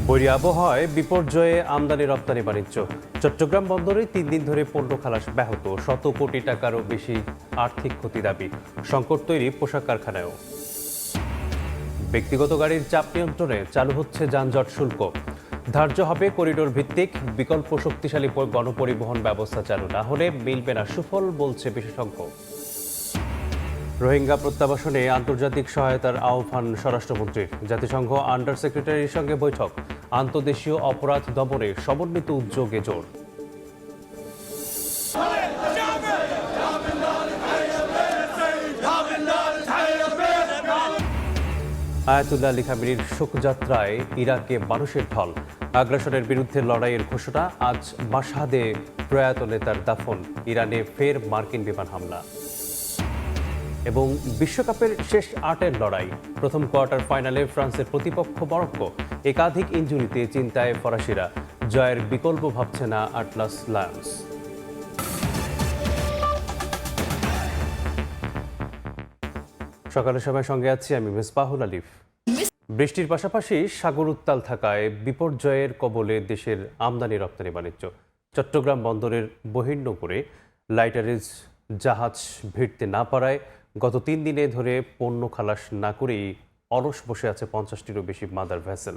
বৈরী আবহাওয়ায় বিপর্যয়ে আমদানি রপ্তানি বাণিজ্য। চট্টগ্রাম বন্দরে 3 দিন ধরে পণ্য খালাস ব্যাহত, শত কোটি টাকারও বেশি আর্থিক ক্ষতি দাবি। সংকট তৈরি পোশাক কারখানায়ও। ব্যক্তিগত গাড়ির চাপ নিয়ন্ত্রণে চালু হচ্ছে যানজট শুল্ক। ধার্য হবে করিডোর ভিত্তিক বিকল্প শক্তিশালী গণপরিবহন ব্যবস্থা চালু না হলে মিলবে না সুফল, বলছে বিশেষজ্ঞ। রোহিঙ্গা প্রত্যাবাসনে আন্তর্জাতিক সহায়তার আহ্বান স্বরাষ্ট্রমন্ত্রীর। জাতিসংঘ আন্ডার সেক্রেটারির সঙ্গে বৈঠক। আন্তদেশীয় অপরাধ দমনে সমন্বিত উদ্যোগে জোর। আয়াতুল্লাহ আলী খামেনির শোকযাত্রায় ইরাকে মানুষের ঢল। আগ্রাসনের বিরুদ্ধে লড়াইয়ের ঘোষণা। আজ মাশহাদে প্রয়াত নেতার দাফন। ইরানে ফের মার্কিন বিমান হামলা। এবং বিশ্বকাপের শেষ 8-এর লড়াই। প্রথম কোয়ার্টার ফাইনালে ফ্রান্সের প্রতিপক্ষ মরক্কো। একাধিক ইনজুরিতে চিন্তায় ফরাসিরা। জয়ের বিকল্প ভাবছে না আটলাস লায়ন্স। সকালের সময় সঙ্গে আছি আমি মিসবাহুল আলিফ। বৃষ্টির পাশাপাশি সাগর উত্তাল থাকায় বিপর্যয়ের কবলে দেশের আমদানি রপ্তানি বাণিজ্য। চট্টগ্রাম বন্দরের বহির্নোঙরে লাইটারেজ জাহাজ ভিড়তে না পারায় গত 3 দিনে ধরে পণ্য খালাস না করেই অলস বসে আছে 50টিরও বেশি মাদার ভেসেল,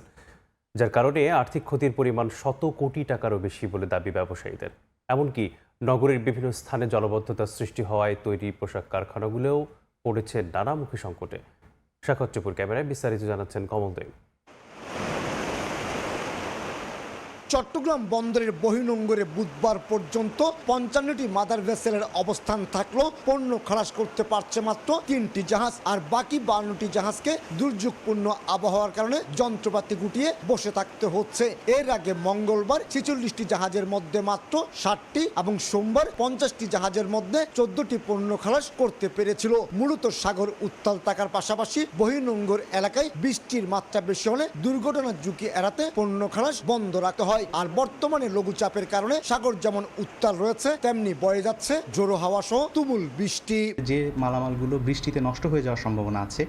যার কারণে আর্থিক ক্ষতির পরিমাণ শত কোটি টাকারও বেশি বলে দাবি ব্যবসায়ীদের। এমনকি নগরের বিভিন্ন স্থানে জলাবদ্ধতার সৃষ্টি হওয়ায় তৈরি পোশাক কারখানাগুলোও পড়েছে নানামুখী সংকটে। সাক্ষাৎ চুপুর ক্যামেরায় বিস্তারিত জানাচ্ছেন কমল দেব। চট্টগ্রাম বন্দরের বহির্নোঙরে বুধবার পর্যন্ত 55টি মাদার ভেসেলের অবস্থান থাকলেও পণ্য খালাস করতে পারছে মাত্র 3টি জাহাজ। আর বাকি 52টি জাহাজকে দুর্যোগপূর্ণ আবহাওয়ার কারণে যন্ত্রপাতি গুটিয়ে বসে থাকতে হচ্ছে। এর আগে মঙ্গলবার 46টি জাহাজের মধ্যে মাত্র 60টি এবং সোমবার 50টি জাহাজের মধ্যে 14টি পণ্য খালাস করতে পেরেছিল। মূলত সাগর উত্তাল থাকার পাশাপাশি বহির্নোঙর এলাকায় বৃষ্টির মাত্রা বেশি হলে দুর্ঘটনার ঝুঁকি এড়াতে পণ্য খালাস বন্ধ রাখতে হয়। আর বর্তমানে লঘুচাপের কারণে সাগর যেমন উত্তাল রয়েছে তেমনি বয়ে যাচ্ছে জোড়ো হাওয়া সহ তুমুল বৃষ্টি। যে মালামালগুলো বৃষ্টিতে নষ্ট হয়ে যাওয়ার সম্ভাবনা আছে,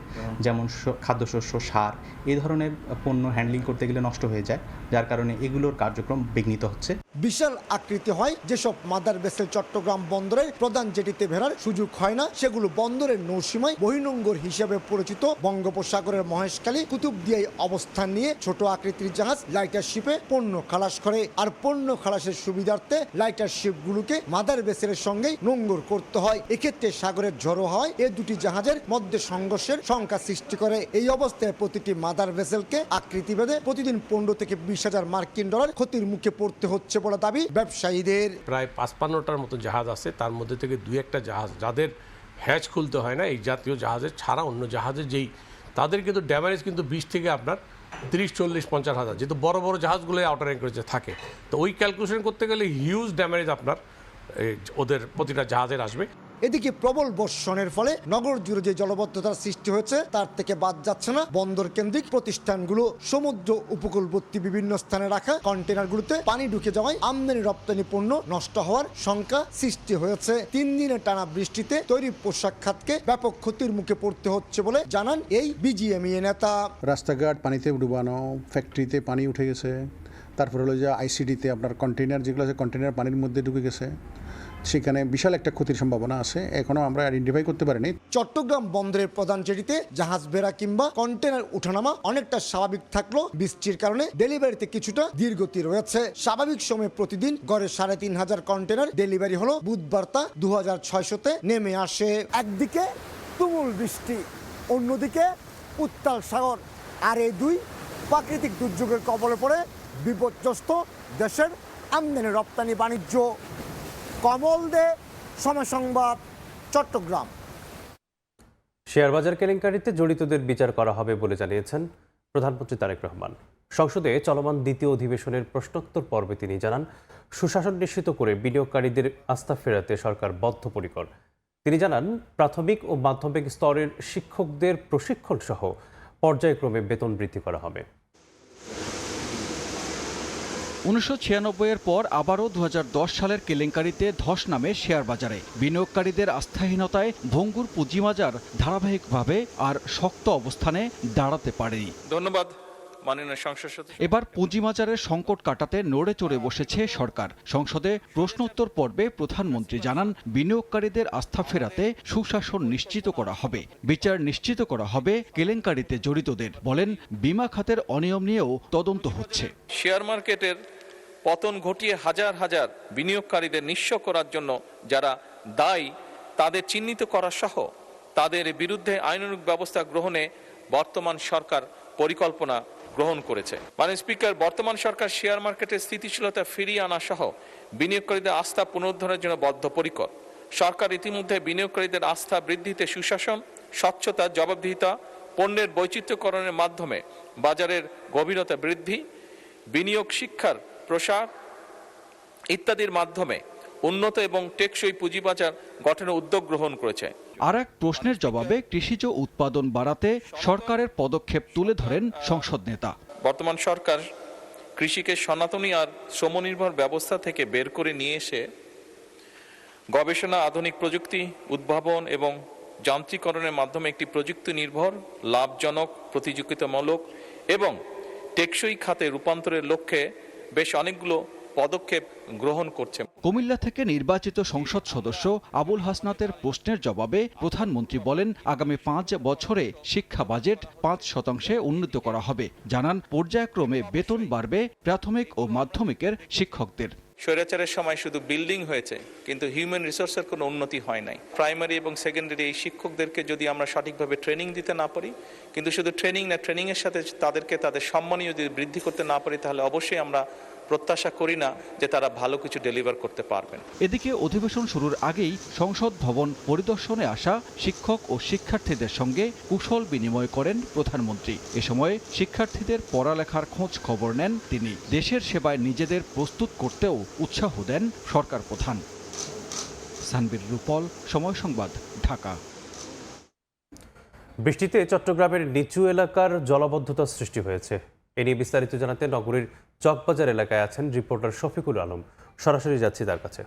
যেমন খাদ্যশস্য, সার, এই ধরনের পণ্য হ্যান্ডলিং করতে গেলে নষ্ট হয়ে যায়, যার কারণে এগুলোর কার্যক্রম বিঘ্নিত হচ্ছে। বিশাল আকৃতি হয় যেসব মাদার ভেসেল চট্টগ্রাম বন্দরের প্রধান জেটিতে ভেড়ার সুযোগ হয় না, সেগুলো বন্দরের নৌসীমায় বহির্নোঙর হিসেবে পরিচিত বঙ্গোপসাগরের মহেশখালী, কুতুবদিয়ায় অবস্থান নিয়ে ছোট আকৃতির জাহাজ লাইটার শিপে পণ্য খালাস করে। আর পণ্য খালাসের সুবিধার্থে লাইটার শিপগুলোকে মাদার ভেসেলের সঙ্গে নোঙর করতে হয়। এক্ষেত্রে সাগরের ঝড়ো হয় এই দুটি জাহাজের মধ্যে সংঘর্ষের সংখ্যা সৃষ্টি করে। এই অবস্থায় প্রতিটি মাদার ভেসেলকে আকৃতি ভেদে প্রতিদিন 15 থেকে 20,000 মার্কিন ডলার ক্ষতির মুখে পড়তে হচ্ছে বলে দাবি ব্যবসায়ীদের। প্রায় 55টার মতো জাহাজ আছে, তার মধ্যে থেকে 2-1টা জাহাজ যাদের হ্যাচ খুলতে হয় না, এই জাতীয় জাহাজের ছাড়া অন্য জাহাজের যেই তাদের কিন্তু ড্যামেজ কিন্তু 20 থেকে আপনার 30, 40, 50 হাজার, যেহেতু বড় বড় জাহাজগুলো আউটার অ্যাঙ্করেজে থাকে, তো ওই ক্যালকুলেশন করতে গেলে হিউজ ড্যামেজ আপনার ওদের প্রতিটা জাহাজের আসবে। এদিকে প্রবল বর্ষণের ফলে নগর জুড়ে যে জলবদ্ধতার সৃষ্টি হয়েছে তার থেকে বাদ যাচ্ছে না বন্দর কেন্দ্রিক প্রতিষ্ঠানগুলো। সমুদ্র উপকূলবর্তী বিভিন্ন স্থানে রাখা কন্টেনারগুলোতে পানি ঢুকে যাওয়ায় আমদানি রপ্তানি পণ্য নষ্ট হওয়ার শঙ্কা সৃষ্টি হয়েছে। 3 দিনের টানা বৃষ্টিতে তৈরি পোশাক খাতকে ব্যাপক ক্ষতির মুখে পড়তে হচ্ছে বলে জানান এই বিজিএমইএ নেতা। রাস্তাঘাট পানিতে ডুবানো, ফ্যাক্টরিতে পানি উঠে গেছে, তারপর হলো যে আইসিডিতে আপনার কন্টেনার যেগুলো আছে কন্টেনার পানির মধ্যে ঢুকে গেছে, সেখানে বিশাল একটা ক্ষতির সম্ভাবনা আছে, এখনো আমরা আইডেন্টিফাই করতে পারিনি। চট্টগ্রাম বন্দরের প্রধান জেটিতে জাহাজ বেড়া কিংবা কন্টেনার উঠানামা অনেকটা স্বাভাবিক থাকলেও বৃষ্টির কারণে ডেলিভারিতে কিছুটা ধীরগতি রয়েছে। স্বাভাবিক সময়ে প্রতিদিন গড়ে 3,500 কন্টেনার ডেলিভারি হলো বুধবার তা 2600-তে নেমে আসে। একদিকে তুমুল বৃষ্টি, অন্যদিকে উত্তাল সাগর, আর এই দুই প্রাকৃতিক দুর্যোগের কবলে পড়ে বিপর্যস্ত দেশের আমদানি রপ্তানি বাণিজ্য। কমল দে, সময় সংবাদ, চট্টগ্রাম। শেয়ারবাজার কেলেঙ্কারিতে জড়িতদের বিচার করা হবে বলে জানিয়েছেন প্রধানমন্ত্রী তারেক রহমান। সংসদে চলমান দ্বিতীয় অধিবেশনের প্রশ্নোত্তর পর্বে তিনি জানান, সুশাসন নিশ্চিত করে বিনিয়োগকারীদের আস্থা ফেরাতে সরকার বদ্ধপরিকর। তিনি জানান, প্রাথমিক ও মাধ্যমিক স্তরের শিক্ষকদের প্রশিক্ষণ সহ পর্যায়ক্রমে বেতন বৃদ্ধি করা হবে। 1996-এর পর আবারও 2010 সালের কেলেঙ্কারিতে ধস নামে শেয়ার বাজারে। বিনিয়োগকারীদের আস্থাহীনতায় ভঙ্গুর পুঁজিবাজার ধারাবাহিকভাবে আর শক্ত অবস্থানে দাঁড়াতে পারেনি। ধন্যবাদ মাননীয় সংসদ সদস্য। এবার পুঁজিবাজারের সংকট কাটাতে নড়ে চড়ে বসেছে সরকার। সংসদে প্রশ্নোত্তর পর্বে প্রধানমন্ত্রী জানান, বিনিয়োগকারীদের আস্থা ফেরাতে সুশাসন নিশ্চিত করা হবে, বিচার নিশ্চিত করা হবে কেলেঙ্কারিতে জড়িতদের। বলেন, বীমা খাতের অনিয়ম নিয়েও তদন্ত হচ্ছে। শেয়ার মার্কেটের পতন ঘটিয়ে হাজার হাজার বিনিয়োগকারীদের নিঃস্ব করার জন্য যারা দায়ী তাদের চিহ্নিত করা সহ তাদের বিরুদ্ধে আইনানুগ ব্যবস্থা গ্রহণে বর্তমান সরকার পরিকল্পনা গ্রহণ করেছে। মাননীয় স্পিকার, বর্তমান সরকার শেয়ার মার্কেটের স্থিতিশীলতা ফিরিয়ে আনা সহ বিনিয়োগকারীদের আস্থা পুনরুদ্ধারের জন্য বদ্ধপরিকর। সরকার ইতিমধ্যে বিনিয়োগকারীদের আস্থা বৃদ্ধিতে সুশাসন, স্বচ্ছতা, জবাবদিহিতা, পণ্যের বৈচিত্র্যকরণের মাধ্যমে বাজারের গভীরতা বৃদ্ধি, বিনিয়োগ শিক্ষার প্রসার ইত্যাদির মাধ্যমে উন্নত এবং টেকসই পুঁজিবাজার গঠনের উদ্যোগ গ্রহণ করেছে। আর এক প্রশ্নের জবাবে কৃষিজ উৎপাদন বাড়াতে সরকারের পদক্ষেপ তুলে ধরেন সংসদ নেতা। বর্তমান সরকার কৃষিকে সনাতনী আর শ্রমনির্ভর ব্যবস্থা থেকে বের করে নিয়ে এসে গবেষণা, আধুনিক প্রযুক্তি, উদ্ভাবন এবং যান্ত্রিকরণের মাধ্যমে একটি প্রযুক্তি নির্ভর, লাভজনক, প্রতিযোগিতামূলক এবং টেকসই খাতে রূপান্তরের লক্ষ্যে বেশ অনেকগুলো পদক্ষেপ গ্রহণ করছে। কুমিল্লা থেকে নির্বাচিত সংসদ সদস্য আবুল হাসনাতের প্রশ্নের জবাবে প্রধানমন্ত্রী বলেন, আগামী 5 বছরে শিক্ষা বাজেট 5% উন্নীত করা হবে। জানান, পর্যায়ক্রমে বেতন বাড়বে প্রাথমিক ও মাধ্যমিকের শিক্ষকদের। স্বৈরাচারের সময় শুধু বিল্ডিং হয়েছে, কিন্তু হিউম্যান রিসোর্সের কোনো উন্নতি হয় নাই। প্রাইমারি এবং সেকেন্ডারি এই শিক্ষকদেরকে যদি আমরা সঠিকভাবে ট্রেনিং দিতে না পারি, কিন্তু শুধু ট্রেনিং না, ট্রেনিংয়ের সাথে তাদেরকে তাদের সম্মানীয় যদি বৃদ্ধি করতে না পারি, তাহলে অবশ্যই আমরা প্রত্যাশা করি না যে তারা ভালো কিছু ডেলিভার করতে পারবেন। এদিকে অধিবেশন শুরুর আগেই সংসদ ভবন পরিদর্শনে আসা শিক্ষক ও শিক্ষার্থীদের সঙ্গে কুশল বিনিময় করেন প্রধানমন্ত্রী। এ সময় শিক্ষার্থীদের পড়ালেখার খোঁজ খবর নেন তিনি। দেশের সেবায় নিজেদের প্রস্তুত করতেও উৎসাহ দেন সরকার প্রধান। সানবীর রূপল, সময় সংবাদ, ঢাকা। বৃষ্টিতে চট্টগ্রামের নিচু এলাকার জলাবদ্ধতা সৃষ্টি হয়েছে। এ নিয়ে বিস্তারিত জানাতে নগরীর চকবাজার এলাকায় আছেন রিপোর্টার শফিকুল আলম। সরাসরি যাচ্ছি তার কাছে।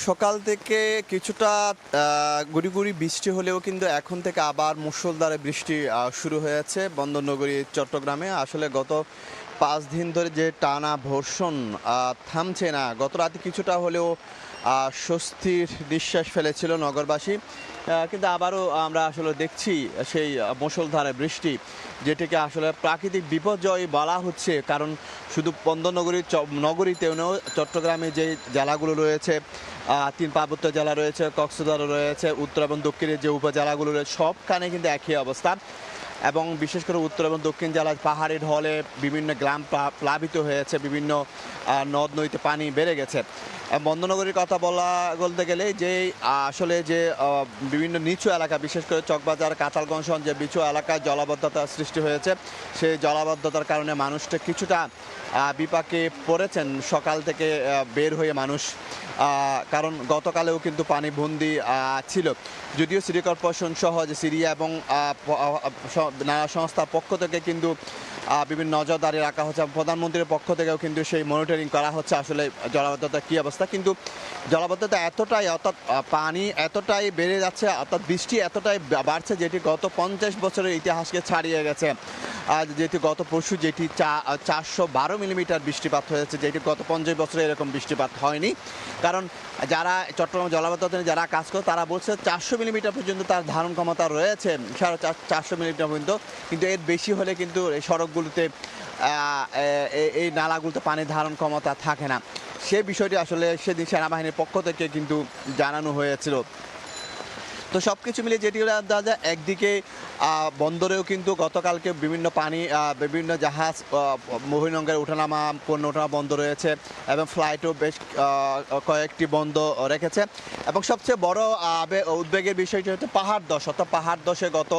সকাল থেকে কিছুটা গুড়ি গুড়ি বৃষ্টি হলেও কিন্তু এখন থেকে আবার মুষলধারে বৃষ্টি শুরু হয়েছে বন্দরনগরী চট্টগ্রামে। আসলে গত 5 দিন ধরে যে টানা বর্ষণ থামছে না, গত রাতে কিছুটা হলেও স্বস্তির নিঃশ্বাস ফেলেছিল নগরবাসী, কিন্তু আবারও আমরা আসলে দেখছি সেই মুষলধারে বৃষ্টি, যেটিকে আসলে প্রাকৃতিক বিপর্যয় বলা হচ্ছে। কারণ শুধু নগরীতেও নয়, চট্টগ্রামে যে জেলাগুলো রয়েছে, 3 পার্বত্য জেলা রয়েছে, কক্সবাজার রয়েছে, উত্তর এবং দক্ষিণের যে উপজেলাগুলো রয়েছে, সবখানে কিন্তু একই অবস্থা। এবং বিশেষ করে উত্তর এবং দক্ষিণ জেলায় পাহাড়ি ঢলে বিভিন্ন গ্রাম প্লাবিত হয়েছে, বিভিন্ন নদ নদীতে পানি বেড়ে গেছে। বন্দরনগরীর কথা বলতে গেলে যে আসলে যে বিভিন্ন নিচু এলাকা, বিশেষ করে চকবাজার, কাঁঠালগঞ্জ যে নিচু এলাকায় জলাবদ্ধতার সৃষ্টি হয়েছে, সেই জলাবদ্ধতার কারণে মানুষটা কিছুটা বিপাকে পড়েছেন সকাল থেকে বের হয়ে মানুষ। কারণ গতকালেও কিন্তু পানিবন্দি ছিল। যদিও সিটি কর্পোরেশন সহ যে সিরিয়া এবং নানা সংস্থার পক্ষ থেকে কিন্তু বিভিন্ন নজরদারি রাখা হচ্ছে, প্রধানমন্ত্রীর পক্ষ থেকেও কিন্তু সেই মনিটরিং করা হচ্ছে আসলে জলাবদ্ধতার কী অবস্থা। কিন্তু জলাবদ্ধতা এতটাই, অর্থাৎ পানি এতটাই বেড়ে যাচ্ছে, অর্থাৎ বৃষ্টি এতটাই বাড়ছে, যেটি গত 50 বছরের ইতিহাসকে ছাড়িয়ে গেছে। যেটি গত পরশু যেটি 412 মিলিমিটার বৃষ্টিপাত হয়েছে, যেটি গত 50 বছরে এরকম বৃষ্টিপাত হয়নি। কারণ যারা চট্টগ্রাম জলাবদ্ধতা নিয়ে যারা কাজ করে তারা বলছে 400 মিলিমিটার পর্যন্ত তার ধারণ ক্ষমতা রয়েছে, 450 মিলিমিটার পর্যন্ত। কিন্তু এর বেশি হলে কিন্তু এই সড়কগুলোতে, এই নালাগুলোতে পানির ধারণ ক্ষমতা থাকে না। সে বিষয়টি আসলে সেদিন সেনাবাহিনীর পক্ষ থেকে কিন্তু জানানো হয়েছিল। তো সব কিছু মিলিয়ে যেটি দাদা, একদিকে বন্দরেও কিন্তু গতকালকে বিভিন্ন জাহাজ বহিরঙ্গের ওঠানামা, পণ্য ওঠানামা বন্ধ রয়েছে এবং ফ্লাইটও বেশ কয়েকটি বন্ধ রেখেছে। এবং সবচেয়ে বড় উদ্বেগের বিষয়টি হচ্ছে পাহাড় ধস। অর্থাৎ পাহাড় ধসে গত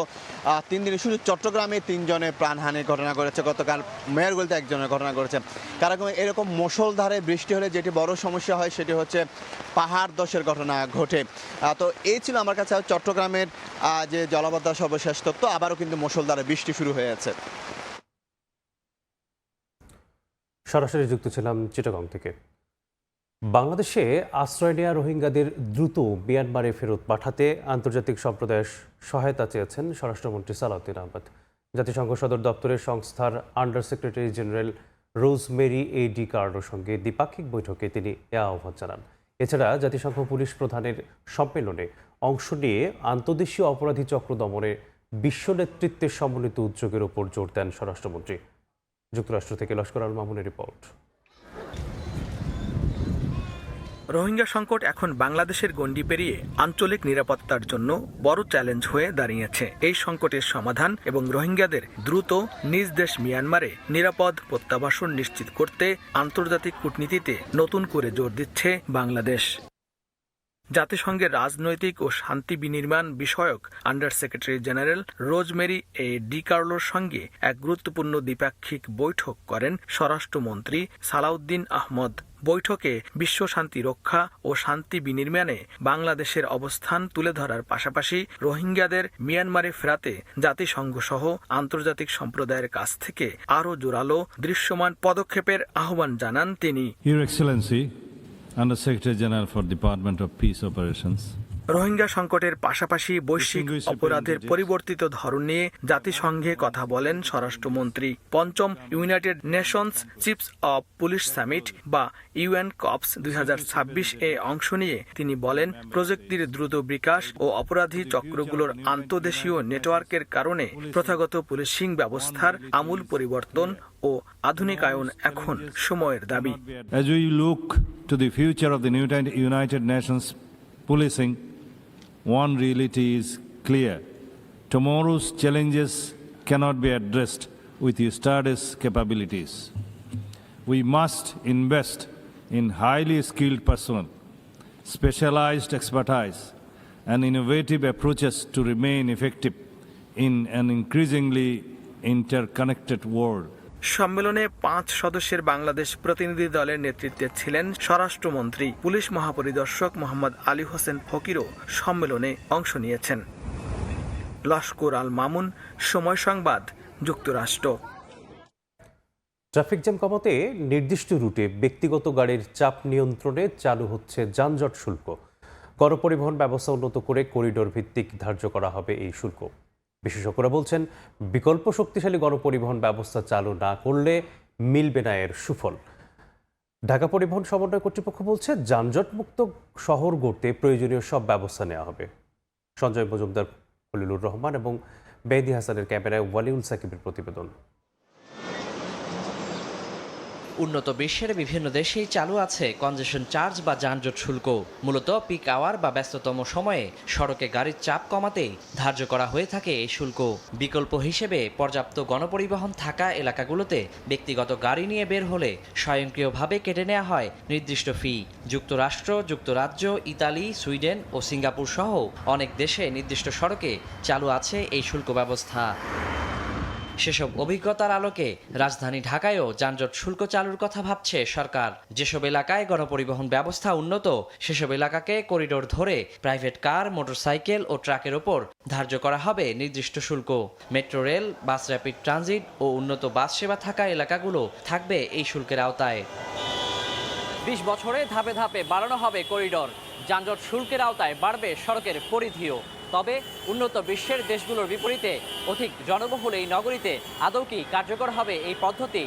3 দিনে শুধু চট্টগ্রামে 3 জনের প্রাণহানির ঘটনা ঘটেছে, গতকাল মেহেরগঞ্জে 1 জনের ঘটনা ঘটেছে। কারণ এরকম মুষলধারে বৃষ্টি হলে যেটি বড় সমস্যা হয় সেটি হচ্ছে পাহাড় ধসের ঘটনা ঘটে। তো এই ছিল আমার কাছে চট্টগ্রামের যে জলাবদ্ধতা সর্বশেষ তথ্য। আবারও কিন্তু মুষলধারে বৃষ্টি শুরু হয়েছে। সরাসরি যুক্ত ছিলাম চিটাগং থেকে। বাংলাদেশে আশ্রয় নেওয়া রোহিঙ্গাদের দ্রুত মিয়ানমারে ফেরত পাঠাতে আন্তর্জাতিক সম্প্রদায়ের সহায়তা চেয়েছেন স্বরাষ্ট্রমন্ত্রী সালাউদ্দিন আহমেদ। জাতিসংঘ সদর দপ্তরের সংস্থার আন্ডার সেক্রেটারি জেনারেল রোজমেরি ডি কার্লোর সঙ্গে দ্বিপাক্ষিক বৈঠকে তিনি এ আহ্বান জানান। এছাড়া জাতিসংঘ পুলিশ প্রধানের সম্মেলনে অংশ নিয়ে আন্তদেশীয় অপরাধী চক্র দমনে বিশ্ব নেতৃত্বের সমন্বিত উদ্যোগের ওপর জোর দেন স্বরাষ্ট্রমন্ত্রী। যুক্তরাষ্ট্র থেকে লস্কর আল মামুনের রিপোর্ট। রোহিঙ্গা সংকট এখন বাংলাদেশের গণ্ডি পেরিয়ে আঞ্চলিক নিরাপত্তার জন্য বড় চ্যালেঞ্জ হয়ে দাঁড়িয়েছে। এই সংকটের সমাধান এবং রোহিঙ্গাদের দ্রুত নিজ দেশ মিয়ানমারে নিরাপদ প্রত্যাবাসন নিশ্চিত করতে আন্তর্জাতিক কূটনীতিতে নতুন করে জোর দিচ্ছে বাংলাদেশ। জাতিসংঘের রাজনৈতিক ও শান্তি বিনির্মাণ বিষয়ক আন্ডার সেক্রেটারি জেনারেল রোজমেরি ডি কার্লোর সঙ্গে এক গুরুত্বপূর্ণ দ্বিপাক্ষিক বৈঠক করেন স্বরাষ্ট্রমন্ত্রী সালাউদ্দিন আহমদ। বৈঠকে বিশ্ব শান্তি রক্ষা ও শান্তি বিনির্মাণে বাংলাদেশের অবস্থান তুলে ধরার পাশাপাশি রোহিঙ্গাদের মিয়ানমারে ফেরাতে জাতিসংঘ সহ আন্তর্জাতিক সম্প্রদায়ের কাছ থেকে আরও জোরালো দৃশ্যমান পদক্ষেপের আহ্বান জানান তিনি। Your Excellency, Under Secretary General for Department of Peace Operations. Rohingya সংকটের পাশাপাশি বৈশ্বিক অপরাধের পরিবর্তিত ধরন নিয়ে জাতিসংঘে কথা বলেন স্বরাষ্ট্রমন্ত্রী। পঞ্চম United Nations chiefs of police summit বা ইউএন কপস 2026 এ অংশ নিয়ে তিনি বলেন, প্রযুক্তির দ্রুত বিকাশ ও অপরাধী চক্রগুলোর আন্তদেশীয় নেটওয়ার্কের কারণে প্রথাগত পুলিশিং ব্যবস্থার আমূল পরিবর্তন ও আধুনিকায়ন এখন সময়ের দাবি। As we look to the future of the United Nations policing, one reality is clear. Tomorrow's challenges cannot be addressed with yesterday's capabilities. We must invest in highly skilled personnel, specialized expertise, and innovative approaches to remain effective in an increasingly interconnected world. সম্মেলনে 5 সদস্যের বাংলাদেশ প্রতিনিধি দলের নেতৃত্বে ছিলেন স্বরাষ্ট্রমন্ত্রী। Police মহাপরিদর্শক Mohammad Ali Hossain ফকিরও সম্মেলনে অংশ নিয়েছেন। লস্কর আল মামুন, সময় সংবাদ, যুক্তরাষ্ট্র। ট্রাফিক জ্যাম কমাতে নির্দিষ্ট রুটে ব্যক্তিগত গাড়ির চাপ নিয়ন্ত্রণে চালু হচ্ছে যানজট শুল্ক। গণপরিবহন ব্যবস্থা উন্নত করে করিডোর ভিত্তিক ধার্য করা হবে এই শুল্ক। বিশেষজ্ঞরা বলছেন, বিকল্প শক্তিশালী গণপরিবহন ব্যবস্থা চালু না করলে মিলবে না এর সুফল। ঢাকা পরিবহন সমন্বয় কর্তৃপক্ষ বলছে, যানজটমুক্ত শহর গড়তে প্রয়োজনীয় সব ব্যবস্থা নেওয়া হবে। সঞ্জয় মজুমদার, খলিলুর রহমান এবং মেহেদী হাসানের ক্যামেরায় ওয়ালিউল সাকিবের প্রতিবেদন। উন্নত বিশ্বের বিভিন্ন দেশেই চালু আছে কনজেশন চার্জ বা যানজট শুল্ক। মূলত পিক আওয়ার বা ব্যস্ততম সময়ে সড়কে গাড়ির চাপ কমাতেই ধার্য করা হয়ে থাকে এই শুল্ক। বিকল্প হিসেবে পর্যাপ্ত গণপরিবহন থাকা এলাকাগুলোতে ব্যক্তিগত গাড়ি নিয়ে বের হলে স্বয়ংক্রিয়ভাবে কেটে নেওয়া হয় নির্দিষ্ট ফি। যুক্তরাষ্ট্র, যুক্তরাজ্য, ইতালি, সুইডেন ও সিঙ্গাপুর সহ অনেক দেশে নির্দিষ্ট সড়কে চালু আছে এই শুল্ক ব্যবস্থা। সেসব অভিজ্ঞতার আলোকে রাজধানী ঢাকায়ও যানজট শুল্ক চালুর কথা ভাবছে সরকার। যেসব এলাকায় গণপরিবহন ব্যবস্থা উন্নত, সেসব এলাকাকে করিডোর ধরে প্রাইভেট কার, মোটরসাইকেল ও ট্রাকের ওপর ধার্য করা হবে নির্দিষ্ট শুল্ক। Metro rail, bus rapid transit ও উন্নত বাস সেবা থাকা এলাকাগুলো থাকবে এই শুল্কের আওতায়। 20 বছরে ধাপে ধাপে বাড়ানো হবে করিডোর। যানজট শুল্কের আওতায় বাড়বে সড়কের পরিধিও। তবে উন্নত বিশ্বের দেশগুলোর বিপরীতে অধিক জনবহুল এই নগরীতে আদৌ কি কার্যকর হবে এই পদ্ধতি,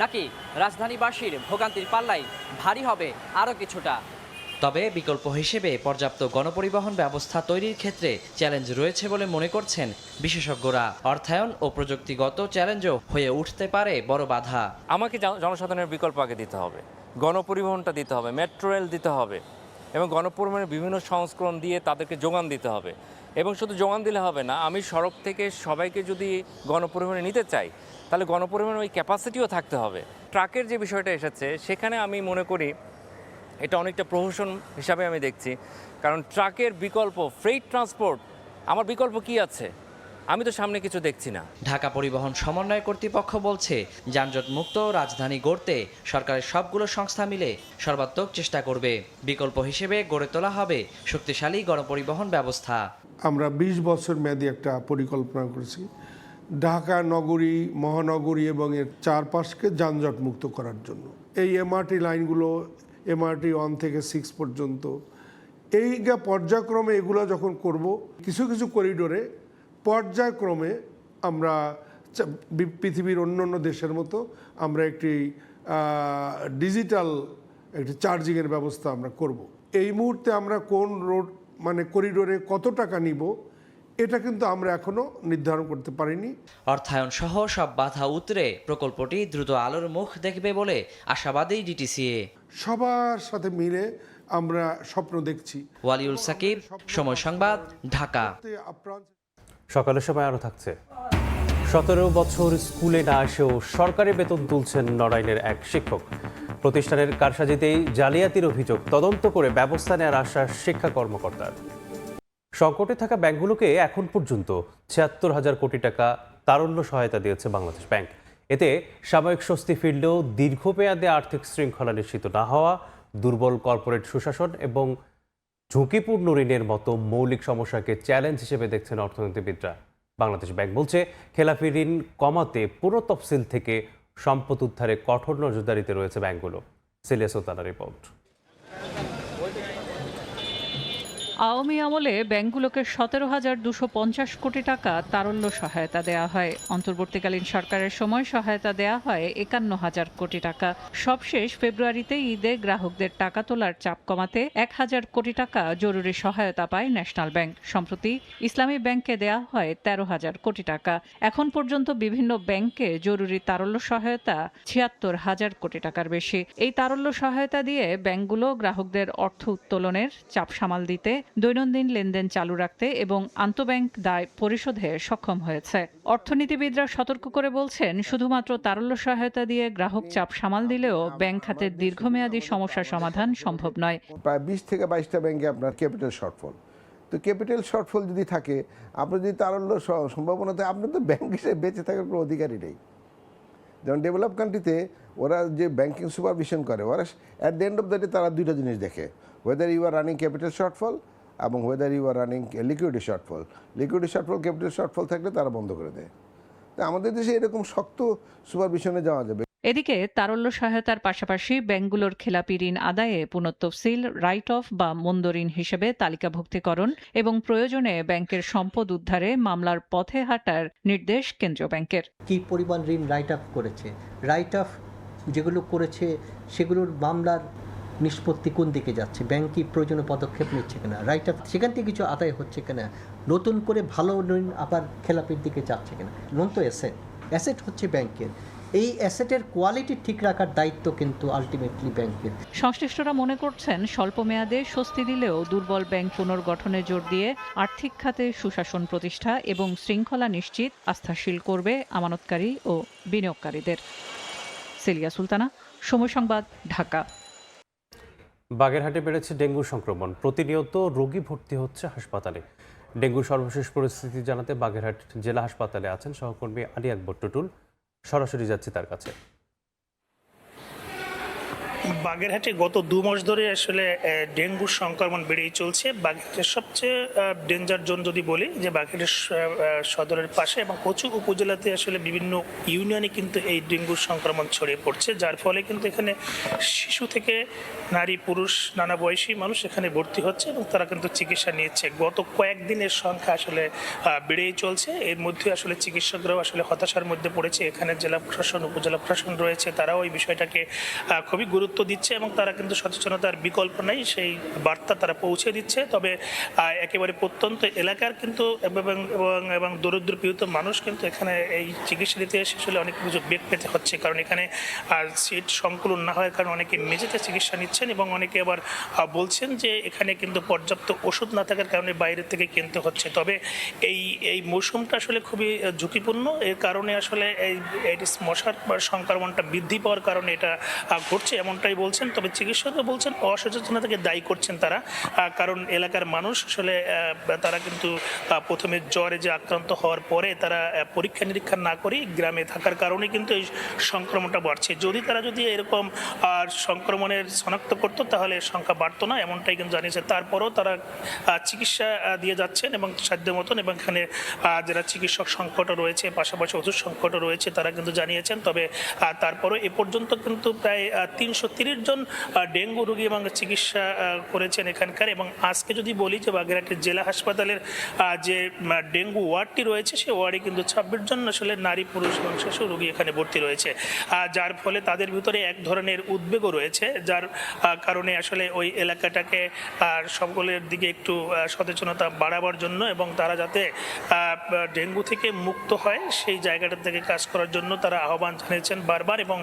নাকি রাজধানীবাসীর ভোগান্তির পাল্লাই ভারী হবে আরও কিছুটা? তবে বিকল্প হিসেবে পর্যাপ্ত গণপরিবহন ব্যবস্থা তৈরির ক্ষেত্রে চ্যালেঞ্জ রয়েছে বলে মনে করছেন বিশেষজ্ঞরা। অর্থায়ন ও প্রযুক্তিগত চ্যালেঞ্জও হয়ে উঠতে পারে বড় বাধা। আমাকে জনসাধারণের বিকল্প আগে দিতে হবে, গণপরিবহনটা দিতে হবে, মেট্রো রেল দিতে হবে এবং গণপরিবহনের বিভিন্ন সংস্করণ দিয়ে তাদেরকে যোগান দিতে হবে। এবং শুধু যোগান দিলে হবে না, আমি সড়ক থেকে সবাইকে যদি গণপরিবহনে নিতে চাই, তাহলে গণপরিবহনের ওই ক্যাপাসিটিও থাকতে হবে। ট্রাকের যে বিষয়টা এসেছে, সেখানে আমি মনে করি এটা অনেকটা প্রহসন হিসাবে আমি দেখছি। কারণ ট্রাকের বিকল্প ফ্রেইট ট্রান্সপোর্ট, আমার বিকল্প কি আছে? আমি তো সামনে কিছু দেখছি না। ঢাকা পরিবহন সমন্বয় কর্তৃপক্ষ বলছে, যানজট মুক্ত রাজধানী গড়তে সরকারের সবগুলো সংস্থা মিলে সর্বাত্মক চেষ্টা করবে। বিকল্প হিসেবে গড়ে তোলা হবে শক্তিশালী গণপরিবহন ব্যবস্থা। আমরা 20 বছর মেয়াদী একটা পরিকল্পনা করেছি ঢাকা নগরী, মহানগরী এবং এর চারপাশকে যানজট মুক্ত করার জন্য। এই এমআরটি লাইনগুলো MRT 1 থেকে 6 পর্যন্ত। এই পর্যায়ক্রমে এগুলো যখন করব, কিছু কিছু করিডোরে পর্যায়ক্রমে আমরা পৃথিবীর অন্য দেশের মতো আমরা একটি ডিজিটাল একটি চার্জিংয়ের ব্যবস্থা আমরা করব। এই মুহূর্তে আমরা কোন রোড করিডোরে কত টাকা নিব এটা কিন্তু আমরা এখনো নির্ধারণ করতে পারিনি। অর্থায়ন সহ সব বাধা উতরে প্রকল্পটি দ্রুত আলোর মুখ দেখবে বলে আশাবাদী ডিটিসিএ। সবার সাথে মিলে আমরা স্বপ্ন দেখছি। ওয়ালিউল সাকিব, সময় সংবাদ, ঢাকা। সকালের সময় আরও থাকছে। 17 বছর স্কুলে না এসেও সরকারি বেতন তুলছেন নড়াইলের এক শিক্ষক। প্রতিষ্ঠানের কারসাজিতেই জালিয়াতির অভিযোগ, তদন্ত করে ব্যবস্থা নেওয়ার আশ্বাস শিক্ষা কর্মকর্তার। সংকটে থাকা ব্যাংকগুলোকে এখন পর্যন্ত ৭৬,০০০ কোটি টাকা তারল্য সহায়তা দিয়েছে বাংলাদেশ ব্যাংক। এতে সাময়িক স্বস্তি ফিরলেও দীর্ঘমেয়াদে আর্থিক শৃঙ্খলা নিশ্চিত না হওয়া, দুর্বল কর্পোরেট সুশাসন এবং ঝুঁকিপূর্ণ ঋণের মতো মৌলিক সমস্যাকে চ্যালেঞ্জ হিসেবে দেখছেন অর্থনীতিবিদরা। বাংলাদেশ ব্যাংক বলছে, খেলাপি ঋণ কমাতে পুরো তফসিল থেকে সম্পদ উদ্ধারে কঠোর নজরদারিতে রয়েছে ব্যাংকগুলো। Cilia সুলতানার report. আওয়ামী আমলে ব্যাংকগুলোকে 17,250 কোটি টাকা তারল্য সহায়তা দেয়া হয়। অন্তর্বর্তীকালীন সরকারের সময় সহায়তা দেয়া হয় 51,000 কোটি টাকা। সবশেষ ফেব্রুয়ারিতে ঈদে গ্রাহকদের টাকা তোলার চাপ কমাতে 1,000 কোটি টাকা জরুরি সহায়তা পায় ন্যাশনাল ব্যাংক। সম্প্রতি ইসলামী ব্যাংকে দেয়া হয় 13,000 কোটি টাকা। এখন পর্যন্ত বিভিন্ন ব্যাংকে জরুরি তারল্য সহায়তা 76,000 কোটি টাকার বেশি। এই তারল্য সহায়তা দিয়ে ব্যাংকগুলো গ্রাহকদের অর্থ উত্তোলনের চাপ সামাল দিতে, দৈনন্দিন লেনদেন চালু রাখতে এবং আন্তঃব্যাংক দায় পরিশোধে সক্ষম হয়েছে। অর্থনীতিবিদরা সতর্ক করে বলছেন, শুধুমাত্র তারল্য সহায়তা দিয়ে গ্রাহক চাপ সামাল দিলেও ব্যাংক খাতের দীর্ঘমেয়াদী সমস্যা সমাধান সম্ভব নয়। প্রায় 20 থেকে 22টা ব্যাংকে আপনার ক্যাপিটাল শর্টফল। তো ক্যাপিটাল শর্টফল যদি থাকে, আপনার যদি তারল্য সম্ভাবনা থাকে, আপনার তো ব্যাংক হিসেবে বেঁচে থাকার কোনো অধিকারই নেই। যেমন ডেভেলপ কান্ট্রিতে ওরা যে ব্যাংকিং সুপারভিশন করে, ওরা at the end of the day তারা দুইটা জিনিস দেখে, whether you are running capital shortfall এবং whether you are running liquidity shortfall. Liquidity shortfall, capital shortfall থাকলে তারা বন্ধ করে দেয়। তো আমাদের দেশে এরকম শক্ত সুপারভিশনে যাওয়া যাবে। এদিকে তারল্য সহায়তার পাশাপাশি ব্যাংকগুলোর খেলাপি ঋণ আদায়ে পুনঃতফসিল, রাইট অফ বা মন্দ ঋণ হিসেবে তালিকাভুক্তিকরণ এবং প্রয়োজনে ব্যাংকের সম্পদ উদ্ধারে মামলার পথে হাঁটার নির্দেশ কেন্দ্রীয় ব্যাংকের। কি পরিমাণ ঋণ রাইট অফ করেছে, রাইট অফ যেগুলো করেছে সেগুলোর মামলার নিষ্পত্তি কোন দিকে যাচ্ছে, ব্যাংক কি প্রয়োজনীয় পদক্ষেপ নিচ্ছে কিনা, রাইট অফ সেখান থেকে কিছু আদায় হচ্ছে কিনা, নতুন করে ভালো ঋণ আবার খেলাপির দিকে যাচ্ছে কিনা। লোন তো অ্যাসেট হচ্ছে ব্যাংকের, এই অ্যাসেটের কোয়ালিটি ঠিক রাখার দায়িত্ব কিন্তু আলটিমেটলি ব্যাংকের। সংশ্লিষ্টরা মনে করছেন, স্বল্প মেয়াদে স্বস্তি দিলেও দুর্বল ব্যাংক পুনর্গঠনে জোর দিয়ে আর্থিক খাতে সুশাসন প্রতিষ্ঠা এবং শৃঙ্খলা নিশ্চিত আস্থাশীল করবে আমানতকারী ও বিনিয়োগকারীদের। সিলিয়া সুলতানা, সময় সংবাদ, ঢাকা। বাগেরহাটে বেড়েছে ডেঙ্গু সংক্রমণ, প্রতিনিয়ত রোগী ভর্তি হচ্ছে হাসপাতালে। ডেঙ্গুর সর্বশেষ পরিস্থিতি জানাতে বাগেরহাট জেলা হাসপাতালে আছেন সহকর্মী আলী আকবর টুটুল। সরাসরি যাচ্ছি তার কাছে। বাগেরহাটে গত 2 মাস ধরে আসলে ডেঙ্গুর সংক্রমণ বেড়েই চলছে। বাগেরহাটের সবচেয়ে ডেঞ্জার জোন যদি বলি, যে বাগেরহাট সদরের পাশে এবং কচু উপজেলাতে আসলে বিভিন্ন ইউনিয়নে কিন্তু এই ডেঙ্গুর সংক্রমণ ছড়িয়ে পড়ছে, যার ফলে কিন্তু এখানে শিশু থেকে নারী পুরুষ নানা বয়সী মানুষ এখানে ভর্তি হচ্ছে এবং তারা কিন্তু চিকিৎসা নিচ্ছে। গত কয়েকদিনের সংখ্যা আসলে বেড়েই চলছে। এর মধ্যে আসলে চিকিৎসকরাও আসলে হতাশার মধ্যে পড়েছে। এখানে জেলা প্রশাসন, উপজেলা প্রশাসন রয়েছে, তারাও এই বিষয়টাকে খুবই গুরুত্ব দিচ্ছে এবং তারা কিন্তু সচেতনতার বিকল্প নেই, সেই বার্তা তারা পৌঁছে দিচ্ছে। তবে একেবারে প্রত্যন্ত এলাকার কিন্তু এবং দরিদ্র পীড়িত মানুষ কিন্তু এখানে এই চিকিৎসা দিতে এসে আসলে অনেক কিছু বেগ পেতে হচ্ছে, কারণ এখানে সিট সংকুলন না হওয়ার কারণে অনেকে মেঝেতে চিকিৎসা নিচ্ছেন এবং অনেকে আবার বলছেন যে এখানে কিন্তু পর্যাপ্ত ওষুধ না থাকার কারণে বাইরে থেকে কিনতে হচ্ছে। তবে এই মৌসুমটা আসলে খুবই ঝুঁকিপূর্ণ, এর কারণে আসলে এই এডিস মশার সংক্রমণটা বৃদ্ধি পাওয়ার কারণে এটা ঘটছে এমনটাই বলছেন। তবে চিকিৎসকরা বলছেন অসচেতনতাকে দায়ী করছেন তারা, কারণ এলাকার মানুষ আসলে তারা কিন্তু প্রথমে জ্বরে যে আক্রান্ত হওয়ার পরে তারা পরীক্ষা নিরীক্ষা না করেই গ্রামে থাকার কারণে কিন্তু এই সংক্রমণটা বাড়ছে। তারা যদি এরকম সংক্রমণের শনাক্ত করতো তাহলে সংখ্যা বাড়তো না, এমনটাই কিন্তু জানিয়েছে। তারপরও তারা চিকিৎসা দিয়ে যাচ্ছেন এবং সাধ্য মতন, এবং এখানে যারা চিকিৎসক সংকটও রয়েছে, পাশাপাশি ওষুধ সংকটও রয়েছে, তারা কিন্তু জানিয়েছেন। তবে তারপরও এ পর্যন্ত কিন্তু প্রায় 300 130 জন ডেঙ্গু রোগী এবং চিকিৎসা করেছেন এখানকার। এবং আজকে যদি বলি যে বাগেরহাটের জেলা হাসপাতালের যে ডেঙ্গু ওয়ার্ডটি রয়েছে সেই ওয়ার্ডে কিন্তু 26 জন আসলে নারী পুরুষ এবং শিশু রোগী এখানে ভর্তি রয়েছে, যার ফলে তাদের ভিতরে এক ধরনের উদ্বেগও রয়েছে, যার কারণে আসলে ওই এলাকাটাকে সকলের দিকে একটু সচেতনতা বাড়াবার জন্য এবং তারা যাতে ডেঙ্গু থেকে মুক্ত হয় সেই জায়গাটা থেকে কাজ করার জন্য তারা আহ্বান জানিয়েছেন বারবার। এবং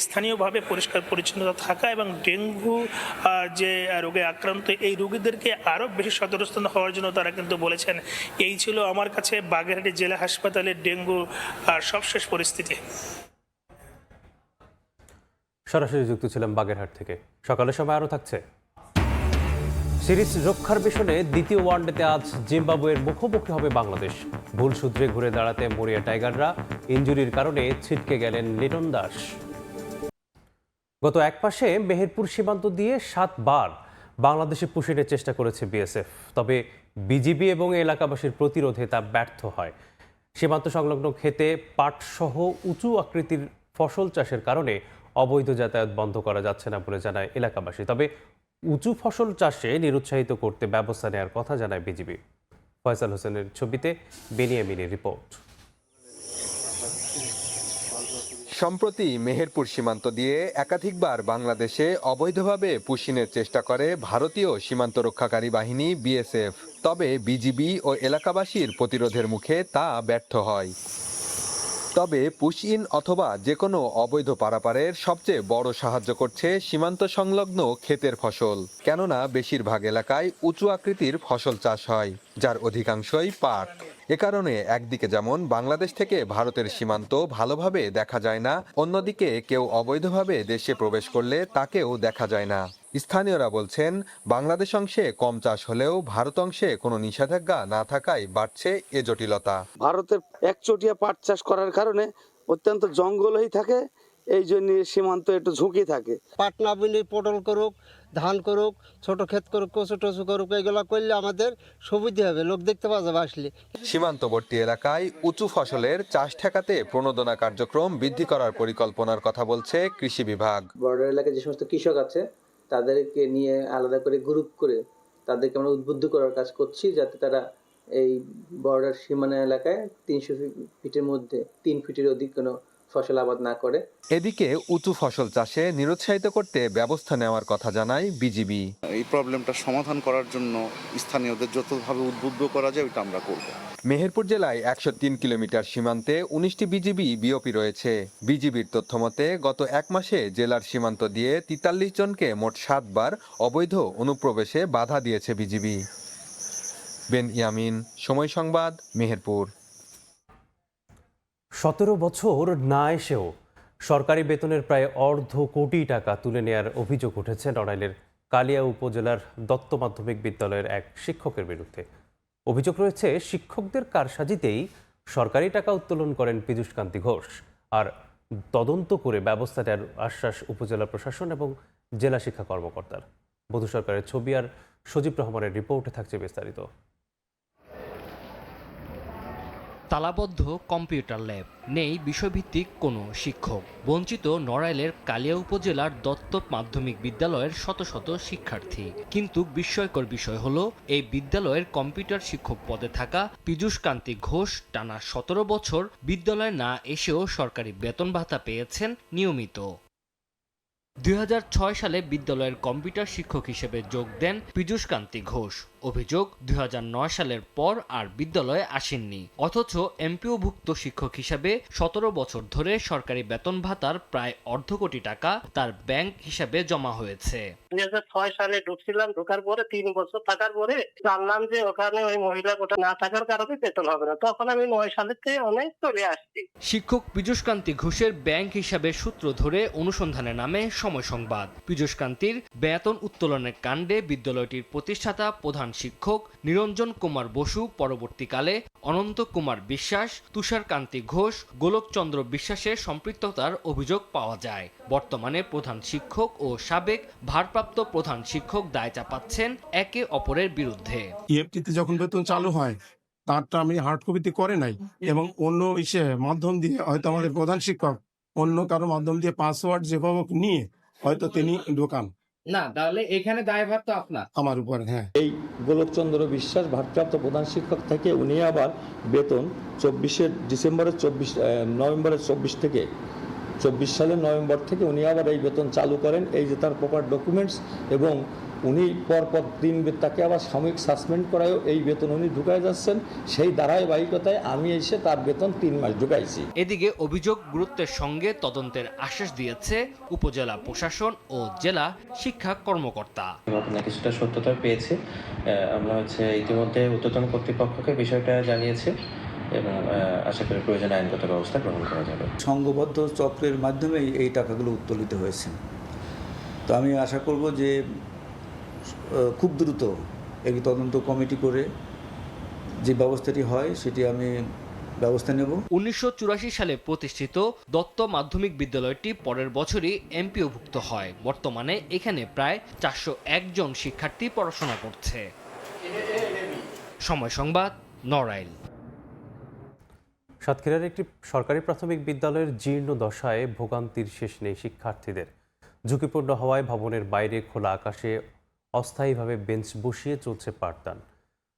স্থানীয়ভাবে পরিষ্কার পরিচ্ছন্নতা থাকা এবং ডেঙ্গু যে রোগে আক্রান্ত এই রোগীদেরকে আরও বেশি সতর্ক হওয়ার জন্য তারা কিন্তু বলেছেন। এই ছিল আমার কাছে বাগেরহাট জেলা হাসপাতালের ডেঙ্গু সবশেষ পরিস্থিতি। সরাসরি যুক্ত ছিলাম বাগেরহাট থেকে। সকালের সময় আরও থাকছে সিরিজ রক্ষার পিছনে দ্বিতীয় ওয়ানডেতে আজ জিম্বাবুয়ের মুখোমুখি হবে বাংলাদেশ। ভুল সূত্রে ঘুরে দাঁড়াতে মরিয়া টাইগাররা ইনজুরির কারণে ছিটকে গেলেন লিটন দাস। গত এক মাসে মেহেরপুর সীমান্ত দিয়ে 7 বার বাংলাদেশে পুশিনের চেষ্টা করেছে বিএসএফ, তবে বিজিবি এবং এলাকাবাসীর প্রতিরোধে তা ব্যর্থ হয়। সীমান্ত সংলগ্ন ক্ষেতে পাটসহ উঁচু আকৃতির ফসল চাষের কারণে অবৈধ যাতায়াত বন্ধ করা যাচ্ছে না বলে জানায় এলাকাবাসী। তবে উঁচু ফসল চাষে নিরুৎসাহিত করতে ব্যবস্থা নেওয়ার কথা জানায় বিজিবি। ফয়সাল হোসেনের ছবিতে বেনিয়ামিনের রিপোর্ট। সম্প্রতি মেহেরপুর সীমান্ত দিয়ে একাধিকবার বাংলাদেশে অবৈধভাবে পুশিনের চেষ্টা করে ভারতীয় সীমান্ত রক্ষাকারী বাহিনী বিএসএফ, তবে বিজিবি ও এলাকাবাসীর প্রতিরোধের মুখে তা ব্যর্থ হয়। তবে পুশ ইন অথবা যে কোনো অবৈধ পারাপারের সবচেয়ে বড় সাহায্য করছে সীমান্ত সংলগ্ন ক্ষেতের ফসল, কেননা বেশিরভাগ এলাকায় উঁচু আকৃতির ফসল চাষ হয়, যার অধিকাংশই পাট। এ কারণে একদিকে যেমন বাংলাদেশ থেকে ভারতের সীমান্ত ভালোভাবে দেখা যায় না, অন্যদিকে কেউ অবৈধভাবে দেশে প্রবেশ করলে তাকেও দেখা যায় না। স্থানীয়রা বলছেন, বাংলাদেশ অংশে কম চাষ হলেও ভারত অংশে কোনো নিষেধাজ্ঞা না থাকায় বাড়ছে এ জটিলতা। ভারতের একচটিয়া পাট চাষ করার কারণে অত্যন্ত জঙ্গল হয়ে থাকে, এই জন্য সীমান্ত একটু ঝুঁকি থাকে। পাট না বুনে পটল করুক, ধান করুক, ছোট ক্ষেত করুক, কচু টচু করুক, এগুলো করলে আমাদের সুবিধা হবে, লোক দেখতে পাওয়া যাবে আসলে। সীমান্তবর্তী এলাকায় উঁচু ফসলের চাষ ঠেকাতে প্রণোদনা কার্যক্রম বৃদ্ধি করার পরিকল্পনার কথা বলছে কৃষি বিভাগ। বর্ডার এলাকায় যে সমস্ত কৃষক আছে তাদেরকে নিয়ে আলাদা করে গ্রুপ করে তাদেরকে আমরা উদ্বুদ্ধ করার কাজ করছি, যাতে তারা এই বর্ডার সীমানা এলাকায় 300 ফিটের মধ্যে 3 ফিটের অধিক কোনো ফসল আবাদ না করে। এদিকে উঁচু ফসল চাষে নিরুৎসাহিত করতে ব্যবস্থা নেওয়ার কথা জানায় বিজিবি। এই প্রবলেমটা সমাধান করার জন্য স্থানীয়দের যতভাবে উদ্বুদ্ধ করা যায় ওটা আমরা করব। মেহেরপুর জেলায় 103 কিলোমিটার সীমান্তে 19টি বিজিবি বিওপি রয়েছে। বিজিবির তথ্যমতে গত এক মাসে জেলার সীমান্ত দিয়ে 43 জনকে মোট 7 বার অবৈধ অনুপ্রবেশে বাধা দিয়েছে বিজিবি। বেন ইয়ামিন, সময় সংবাদ, মেহেরপুর। 17 বছর না এসেও সরকারি বেতনের প্রায় অর্ধ কোটি টাকা তুলে নেওয়ার অভিযোগ উঠেছে নড়াইলের কালিয়া উপজেলার দত্ত মাধ্যমিক বিদ্যালয়ের এক শিক্ষকের বিরুদ্ধে। অভিযোগ রয়েছে, শিক্ষকদের কারসাজিতেই সরকারি টাকা উত্তোলন করেন পীযূষকান্তি ঘোষ, আর তদন্ত করে ব্যবস্থা নেওয়ার আশ্বাস উপজেলা প্রশাসন এবং জেলা শিক্ষা কর্মকর্তার। বধূ সরকারের ছবি আর সজীব রহমানের রিপোর্টে থাকছে বিস্তারিত। তালাবদ্ধ কম্পিউটার ল্যাব, নেই বিষয়ভিত্তিক কোনো শিক্ষক, বঞ্চিত নড়াইলের কালিয়া উপজেলার দত্ত মাধ্যমিক বিদ্যালয়ের শত শত শিক্ষার্থী। কিন্তু বিস্ময়কর বিষয় হলো, এই বিদ্যালয়ের কম্পিউটার শিক্ষক পদে থাকা পীযূষকান্তি ঘোষ টানা 17 বছর বিদ্যালয়ে না এসেও সরকারি বেতন ভাতা পেয়েছেন নিয়মিত। 2006 সালে বিদ্যালয়ের কম্পিউটার শিক্ষক হিসেবে যোগ দেন পীযূষকান্তি ঘোষ। অভিযোগ, 2009 সালের পর আর বিদ্যালয়ে আসেননি, অথচ এমপিওভুক্ত শিক্ষক হিসাবে 17 বছর ধরে সরকারি বেতন ভাতার প্রায় অর্ধ কোটি টাকা তার ব্যাংক হিসাবে জমা হয়েছে। 2006 সালে ঢুকছিলাম, ঢোকার পরে 3 বছর থাকার পরে জানলাম যে ওখানে ওই মহিলা কোটা না থাকার কারণে বেতন হবে না। তখন আমি 9 সালের থেকে অনেক চলে আসছি। শিক্ষক পীযূষকান্তি ঘোষের ব্যাংক হিসাবে সূত্র ধরে অনুসন্ধানে নামে সময় সংবাদ। পীযূষকান্তির বেতন উত্তোলনের কাণ্ডে বিদ্যালয়টির প্রতিষ্ঠাতা প্রধান শিক্ষক নিরঞ্জন কুমার বসু, পরবর্তীকালে অনন্ত কুমার বিশ্বাস, তুষারকান্তি ঘোষ, গোলকচন্দ্র বিশ্বাসের সম্পৃক্ততার অভিযোগ পাওয়া যায়। বর্তমানে প্রধান শিক্ষক ও সাবেক ভারপ্রাপ্ত প্রধান শিক্ষক দায় চাপাচ্ছেন একে অপরের বিরুদ্ধে। ইএফটিতে যখন বেতন চালু হয় তারটা আমি হার্ড কপিতে করে নাই, এবং অন্য মাধ্যম দিয়ে হয়তো আমাদের প্রধান শিক্ষক অন্য কারো মাধ্যম দিয়ে পাসওয়ার্ড যেভাবে নিয়ে হয়তো তিনি ঢোকান। না, তাহলে এখানে দায়ভার তো আপনার। আমার উপর, হ্যাঁ। এই গোলকচন্দ্র বিশ্বাস ভারপ্রাপ্ত প্রধান শিক্ষক থেকে উনি আবার বেতন 24 নভেম্বরের 24 থেকে 24 সালের নভেম্বর থেকে উনি আবার এই বেতন চালু করেন। এই যে তার প্রপার ডকুমেন্টস, এবং উনি পরপর 3 তাকে আবার সাময়িক সাসপেন্ড করায়ও এই বেতন উনি ঢুকায় যাচ্ছেন। সেই ধারাবাহিকতায় আমি এসে তার বেতন 3 মাস ঢুকাইছি। এদিকে অভিযোগ গুরুত্বের সঙ্গে তদন্তের আশ্বাস দিয়েছে উপজেলা প্রশাসন ও জেলা শিক্ষা কর্মকর্তা। ঘটনা কিছুটা সত্যতা পেয়েছে, আমরা ইতিমধ্যে ঊর্ধ্বতন কর্তৃপক্ষকে বিষয়টা জানিয়েছি এবং আশা করি প্রয়োজনে আইনগত ব্যবস্থা গ্রহণ করা যাবে। সংঘবদ্ধ চক্রের মাধ্যমেই এই টাকাগুলো উত্তোলিত হয়েছে। তো আমি আশা করব যে খুব দ্রুত এই তদন্ত কমিটি করে যে ব্যবস্থাটি হয় সেটি আমি ব্যবস্থা নেব। 1984 সালে প্রতিষ্ঠিত দত্ত মাধ্যমিক বিদ্যালয়টি পরের বছরই এমপিওভুক্ত হয়। বর্তমানে এখানে প্রায় 401 জন শিক্ষার্থী পড়াশোনা করছে। সময় সংবাদ, নড়াইল। সাতক্ষীরার একটি সরকারি প্রাথমিক বিদ্যালয়ের জীর্ণ দশায় ভোগান্তির শেষ নেই শিক্ষার্থীদের। ঝুঁকিপূর্ণ হওয়ায় ভবনের বাইরে খোলা আকাশে অস্থায়ীভাবে বেঞ্চ বসিয়ে চলছে পাঠদান।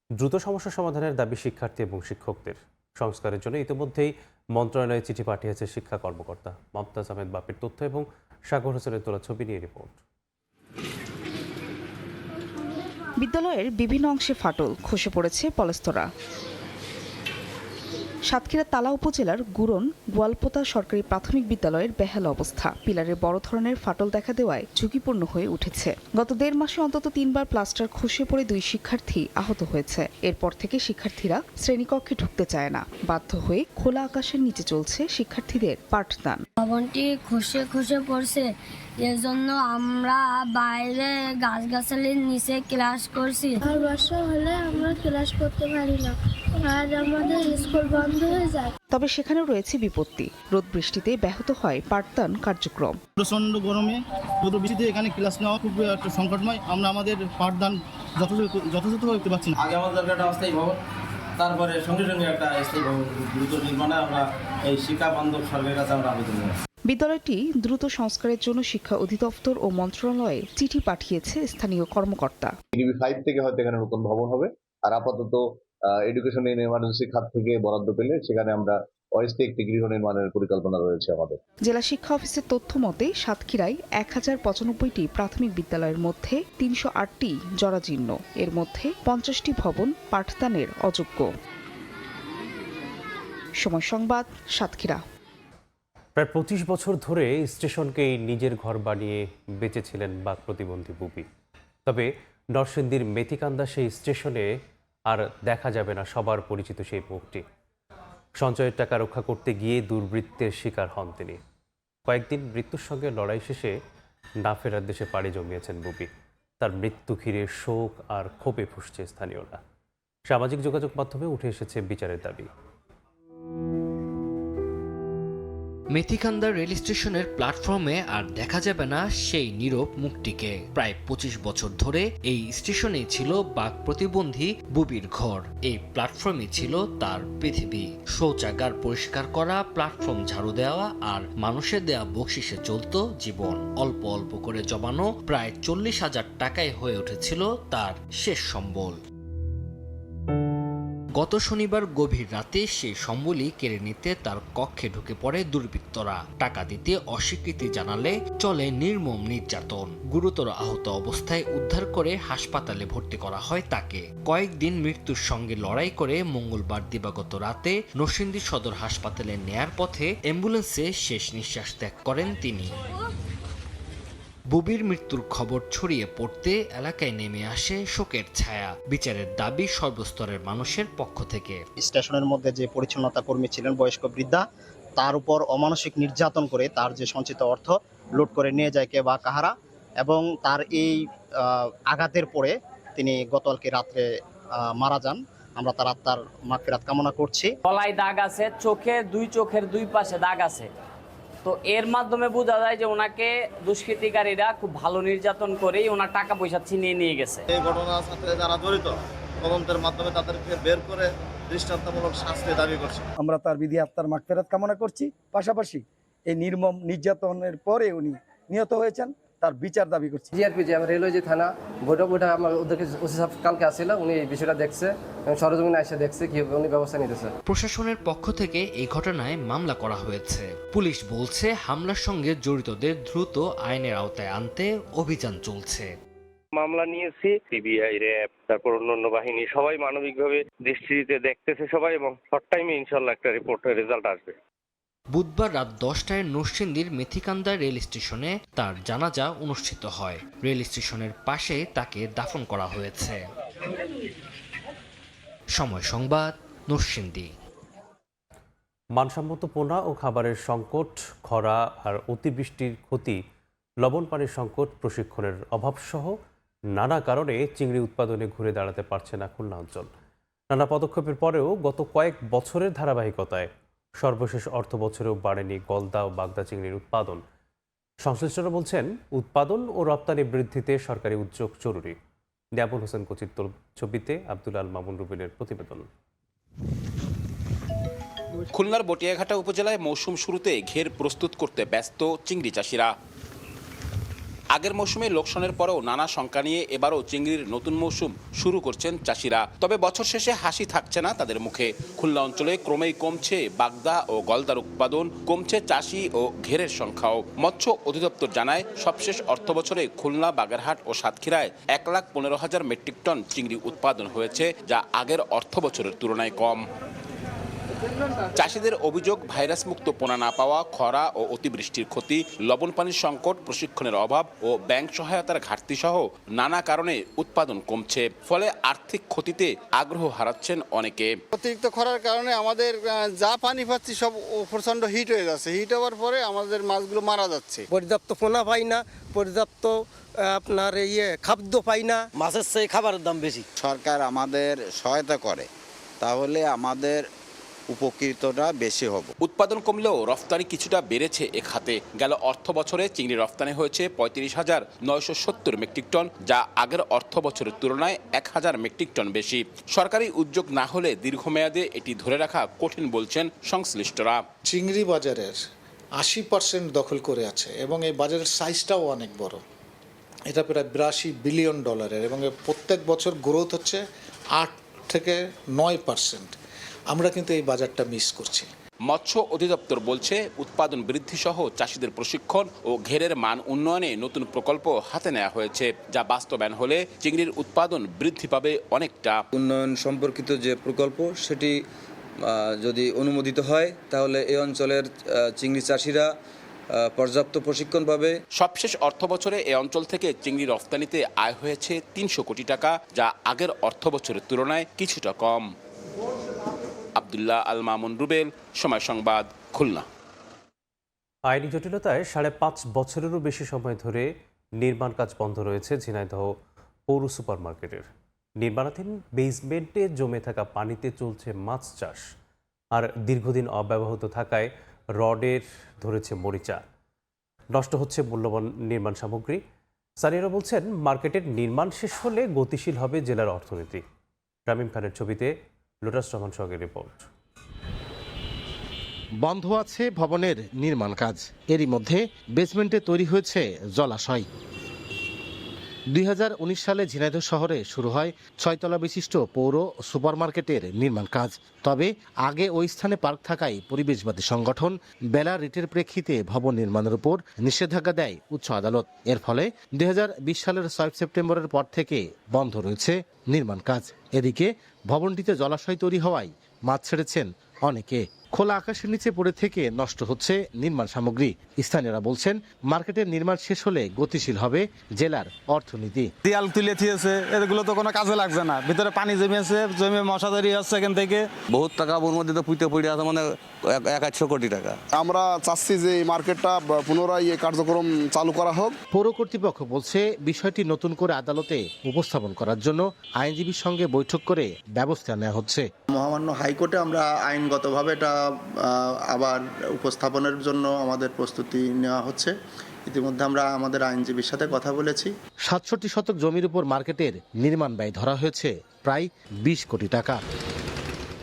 দ্রুত সমস্যা সমাধানের দাবি শিক্ষার্থী এবং শিক্ষকদের। সংস্কারের জন্য ইতিমধ্যেই মন্ত্রণালয়ে চিঠি পাঠিয়েছে শিক্ষা কর্মকর্তা। মমতাজ আহমেদ বাপির তথ্য এবং সাগর হোসেনের তোলা ছবি নিয়ে রিপোর্ট। বিদ্যালয়ের বিভিন্ন অংশে ফাটল, খসে পড়েছে পলেস্তরা। সাতক্ষীরা তালা উপজেলার গুরন গোয়ালপোতা সরকারি প্রাথমিক বিদ্যালয়ের বেহাল অবস্থা। পিলারের বড় ধরনের ফাটল দেখা দেওয়ায় ঝুঁকিপূর্ণ হয়ে উঠেছে। গত 1.5 মাসে অন্তত 3 বার প্লাস্টার খসে পড়ে 2 শিক্ষার্থী আহত হয়েছে। এরপর থেকে শিক্ষার্থীরা শ্রেণীকক্ষে ঢুকতে চায় না। বাধ্য হয়ে খোলা আকাশের নিচে চলছে শিক্ষার্থীদের পাঠদান। ভবনটি খসে পড়ছে, এর জন্য আমরা বাইরে গাছগাছালির নিচে ক্লাস করছি। আর বর্ষা হলে আমরা ক্লাস করতে পারি না, আর আমাদের স্কুল বন্ধ হয়ে যায়। তবে সেখানেও রয়েছে বিপত্তি। রোদ বৃষ্টিতে ব্যাহত হয় পাঠদান কার্যক্রম। প্রচন্ড গরমে রোদ বৃষ্টিতে এখানে ক্লাস নেওয়া খুব একটা সংকটময়। আমরা আমাদের পাঠদান যথাযথভাবে করতে পারছি না। আগে আমাদের একটা অস্থায়ী ভবন, তারপরে সঙ্গে সঙ্গে একটা স্থায়ী ভবন দ্রুত নির্মাণে আমরা এই শিক্ষা বান্ধব সরকারের কাছে আমরা আবেদন করছি। বিদ্যালয়টি দ্রুত সংস্কারের জন্য শিক্ষা অধিদপ্তর ও মন্ত্রণালয়ে চিঠি পাঠিয়েছে স্থানীয় কর্মকর্তা। ডিবি 5 থেকে হয়তো এখানে নতুন ভবন হবে, আর আপাতত এডুকেশন ইন এমার্জেন্সি খাত থেকে বরাদ্দ পেলে সেখানে আমরা অস্থায়ী একটি গৃহ নির্মাণের পরিকল্পনা রয়েছে আমাদের। জেলা শিক্ষা অফিসের তথ্য মতে সাতক্ষীরায় 1095টি প্রাথমিক বিদ্যালয়ের মধ্যে 308টি জরাজীর্ণ। এর মধ্যে 50টি ভবন পাঠদানের অযোগ্য। সময় সংবাদ, সাতক্ষীরা। প্রায় 25 বছর ধরে স্টেশনকেই নিজের ঘর বানিয়ে বেঁচেছিলেন বাক প্রতিবন্ধী বুবি। তবে নরসিংদীর মেথিকান্দা সেই স্টেশনে আর দেখা যাবে না সবার পরিচিত সেই মুখটি। সঞ্চয়ের টাকা রক্ষা করতে গিয়ে দুর্বৃত্তের শিকার হন তিনি। কয়েকদিন মৃত্যুর সঙ্গে লড়াই শেষে না ফেরার দেশে পাড়ি জমিয়েছেন বুবি। তার মৃত্যু ঘিরে শোক আর ক্ষোভে ফুঁসছে স্থানীয়রা। সামাজিক যোগাযোগ মাধ্যমে উঠে এসেছে বিচারের দাবি। মেথিকান্দা রেল স্টেশনের প্ল্যাটফর্মে আর দেখা যাবে না সেই নীরব মুখটিকে। প্রায় 25 বছর ধরে এই স্টেশনে ছিল বাক প্রতিবন্ধী বুবির ঘর। এই প্ল্যাটফর্মে ছিল তার পৃথিবী। শৌচাগার পরিষ্কার করা, প্ল্যাটফর্ম ঝাড়ু দেওয়া আর মানুষের দেয়া বকশিসে চলত জীবন। অল্প অল্প করে জমানো প্রায় 40,000 টাকায় হয়ে উঠেছিল তার শেষ সম্বল। গত শনিবার গভীর রাতে সেই সম্বলই কেড়ে নিতে তার কক্ষে ঢুকে পড়ে দুর্বৃত্তরা। টাকা দিতে অস্বীকৃতি জানালে চলে নির্মম নির্যাতন। গুরুতর আহত অবস্থায় উদ্ধার করে হাসপাতালে ভর্তি করা হয় তাকে। কয়েকদিন মৃত্যুর সঙ্গে লড়াই করে মঙ্গলবার দিবাগত রাতে নরসিংদী সদর হাসপাতালে নেয়ার পথে অ্যাম্বুলেন্সে শেষ নিঃশ্বাস ত্যাগ করেন তিনি। বুবির মৃত্যুর খবর ছড়িয়ে পড়তে এলাকায় নেমে আসে শোকের ছায়া। বিচারের দাবি সর্বস্তরের মানুষের পক্ষ থেকে। স্টেশনের মধ্যে যে পরিচ্ছন্নতা কর্মী ছিলেন বয়স্ক বৃদ্ধা, তার উপর অমানসিক নির্যাতন করে তার যে সঞ্চিত অর্থ লুট করে নিয়ে যায় কে বা কাহারা, এবং তার এই আঘাতের পরে তিনি গতকালকে রাত্রে মারা যান। আমরা তার আত্মার মাগফিরাত কামনা করছি। গলায় দাগ আছে, চোখের দুই পাশে দাগ আছে। তো এর মাধ্যমে বোঝা যায় যে ওনাকে দুষ্কৃতিকারীরা খুব ভালো নির্যাতন করেই ওনার টাকা পয়সা ছিনিয়ে নিয়ে গেছে। এই ঘটনার সাথে যারা জড়িত তদন্তের মাধ্যমে তাদেরকে বের করে দৃষ্টান্তমূলক শাস্তি দাবি করছি। আমরা তার বিধি আত্মার মাগফিরাত কামনা করছি। পাশাপাশি এই নির্মম নির্যাতনের পরে উনি নিহত হয়েছেন, তার বিচার দাবি করছি। জিআরপি যে আমার রেলওয়ে যে থানা বইটা আমার ওদেরকে ওসি সাহেব কালকে আসছিল, উনি এই বিষয়টা দেখছে এবং সরজমিনে এসে দেখছে কিভাবে উনি ব্যবস্থা নিতেছে। প্রশাসনের পক্ষ থেকে এই ঘটনায় মামলা করা হয়েছে। পুলিশ বলছে হামলার সঙ্গে জড়িতদের দ্রুত আইনের আওতায় আনতে অভিযান চলছে। মামলা নিয়েছি, সিবিআই, র্যাব, তারপর অন্যান্য বাহিনী সবাই মানবিকভাবে দৃষ্টিতে দেখতেছে সবাই, এবং শর্ট টাইমে ইনশাল্লাহ একটা রিপোর্টের রেজাল্ট আসবে। বুধবার রাত 10টায় নরসিংদীর মেথিকান্দা রেল স্টেশনে তার জানাজা অনুষ্ঠিত হয়। রেল স্টেশনের পাশে তাকে দাফন করা হয়েছে। সময় সংবাদ, নরসিংদী। মানসম্মত পোনা ও খাবারের সংকট, খরা আর অতিবৃষ্টির ক্ষতি, লবণ পানির সংকট, প্রশিক্ষণের অভাবসহ নানা কারণে চিংড়ি উৎপাদনে ঘুরে দাঁড়াতে পারছে না খুলনা অঞ্চল। নানা পদক্ষেপের পরেও গত কয়েক বছরের ধারাবাহিকতায় সর্বশেষ অর্থ বছরেও বাড়েনি গলদা ও বাগদা চিংড়ির উৎপাদন। সংশ্লিষ্টরা বলছেন, উৎপাদন ও রপ্তানি বৃদ্ধিতে সরকারি উদ্যোগ জরুরি। নিয়াবুল হোসেন কোচির ছবিতে আব্দুল আল মামুন রুবিনের প্রতিবেদন। খুলনার বটিয়াঘাটা উপজেলায় মৌসুম শুরুতে ঘের প্রস্তুত করতে ব্যস্ত চিংড়ি চাষিরা। আগের মৌসুমে লোকসানের পরেও নানা শঙ্কা নিয়ে এবারও চিংড়ির নতুন মৌসুম শুরু করছেন চাষিরা। তবে বছর শেষে হাসি থাকছে না তাদের মুখে। খুলনা অঞ্চলে ক্রমেই কমছে বাগদা ও গলদার উৎপাদন, কমছে চাষি ও ঘেরের সংখ্যাও। মৎস্য অধিদপ্তর জানায়, সবশেষ অর্থ বছরে খুলনা, বাগেরহাট ও সাতক্ষীরায় 1,15,000 মেট্রিক টন চিংড়ি উৎপাদন হয়েছে, যা আগের অর্থ বছরের তুলনায় কম। চাষিদের অভিযোগ, ভাইরাস মুক্ত পোনা না পাওয়া, খরা ও অতিবৃষ্টির ক্ষতি, লবণ পানির সংকট, প্রশিক্ষণের অভাব ও ব্যাংক সহায়তার ঘাটতি সহ নানা কারণে উৎপাদন কমছে। ফলে আর্থিক ক্ষতিতে আগ্রহ হারাচ্ছেন অনেকে। অতিরিক্ত খরার কারণে আমাদের যা পানি পাচ্ছি সব প্রচন্ড হিট হয়ে যাচ্ছে। হিট হওয়ার পরে আমাদের মাছগুলো মারা যাচ্ছে। পর্যাপ্ত পোনা পাই না, পর্যাপ্ত আপনার খাদ্য পাই না। মাছের চেয়ে খাবারের দাম বেশি। সরকার আমাদের সহায়তা করে, তাহলে আমাদের উপকৃতটা বেশি হবে। উৎপাদন কমলেও রফতানি কিছুটা বেড়েছে এ খাতে। গেল অর্থ বছরে চিংড়ি রফতানি হয়েছে 35,970 মেট্রিক টন, যা আগের অর্থ বছরের তুলনায় 1,000 মেট্রিক টন বেশি। সরকারি উদ্যোগ না হলে দীর্ঘমেয়াদে এটি ধরে রাখা কঠিন বলছেন সংশ্লিষ্টরা। চিংড়ি বাজারের 80% দখল করে আছে এবং এই বাজারের সাইজটাও অনেক বড়। এটা প্রায় $82 বিলিয়ন এবং প্রত্যেক বছর গ্রোথ হচ্ছে 8 থেকে 9%। আমরা কিন্তু এই বাজারটা মিস করছি। মৎস্য অধিদপ্তর বলছে, উৎপাদন বৃদ্ধি সহ চাষিদের প্রশিক্ষণ ও ঘেরের মান উন্নয়নে নতুন প্রকল্প হাতে নেওয়া হয়েছে, যা বাস্তবায়ন হলে চিংড়ির উৎপাদন বৃদ্ধি পাবে অনেকটা। উন্নয়ন সম্পর্কিত যে প্রকল্প, সেটি যদি অনুমোদিত হয় তাহলে এই অঞ্চলের চিংড়ি চাষিরা পর্যাপ্ত প্রশিক্ষণ পাবে। সবশেষ অর্থ বছরে এ অঞ্চল থেকে চিংড়ি রফতানিতে আয় হয়েছে 300 কোটি টাকা, যা আগের অর্থ বছরের তুলনায় কিছুটা কম। আব্দুল্লাহ আল মামুন রুবেল, সময় সংবাদ, খুলনা। আইনি জটিলতায় 5.5 বছরেরও বেশি সময় ধরে নির্মাণ কাজ বন্ধ রয়েছে ঝিনাইদহ পৌর সুপার মার্কেটের। নির্মাণাধীন বেসমেন্টে জমে থাকা পানিতে চলছে মাছ চাষ, আর দীর্ঘদিন অব্যবহৃত থাকায় রডের ধরেছে মরিচা। নষ্ট হচ্ছে মূল্যবান নির্মাণ সামগ্রী। স্থানীয়রা বলছেন, মার্কেটের নির্মাণ শেষ হলে গতিশীল হবে জেলার অর্থনীতি। রামিম খানের ছবিতে লোটাস রহমান সঙ্গের রিপোর্ট। বন্ধ আছে ভবনের নির্মাণ কাজ, এরই মধ্যে বেসমেন্টে তৈরি হয়েছে জলাশয়। 2019 সালে ঝিনাইদহ শহরে শুরু হয় 6 তলা বিশিষ্ট পৌর সুপারমার্কেটের নির্মাণ কাজ। তবে আগে ওই স্থানে পার্ক থাকায় পরিবেশবাদী সংগঠন বেলা রিটের প্রেক্ষিতে ভবন নির্মাণের উপর নিষেধাজ্ঞা দেয় উচ্চ আদালত। এর ফলে 2020 সালের 6 সেপ্টেম্বরের পর থেকে বন্ধ রয়েছে নির্মাণ কাজ। এদিকে ভবনটিতে জলাশয় তৈরি হওয়ায় মাছ ছেড়েছেন অনেকে। খোলা আকাশের নিচে পড়ে থেকে নষ্ট হচ্ছে নির্মাণ সামগ্রী। স্থানীয়রা বলছেন, মার্কেটের নির্মাণ শেষ হলে গতিশীল হবে জেলার অর্থনীতি। দেয়াল তুলে দিয়েছে, এগুলো তো কোনো কাজে লাগছে না। ভিতরে পানি জমেছে, জমে মশা তৈরি হচ্ছে এখান থেকে। বহুত টাকা ওর মধ্যে তো পুঁতে পড়ে আছে, মানে 100 কোটি টাকা। আমরা চাচ্ছি যে এই মার্কেটটা পুনরায় এই কার্যক্রম চালু করা হোক। পৌর কর্তৃপক্ষ বলছে, বিষয়টি নতুন করে আদালতে উপস্থাপন করার জন্য আইনজীবীর সঙ্গে বৈঠক করে ব্যবস্থা নেওয়া হচ্ছে। মহামান্য হাইকোর্টে আমরা আইনগতভাবে এটা আবার উপস্থাপনের জন্য আমাদের প্রস্তুতি নেওয়া হচ্ছে। ইতিমধ্যে আমরা আমাদের আইনজীবীর সাথে কথা বলেছি। 67 শতক জমির উপর মার্কেটের নির্মাণ ব্যয় ধরা হয়েছে প্রায় 20 কোটি টাকা।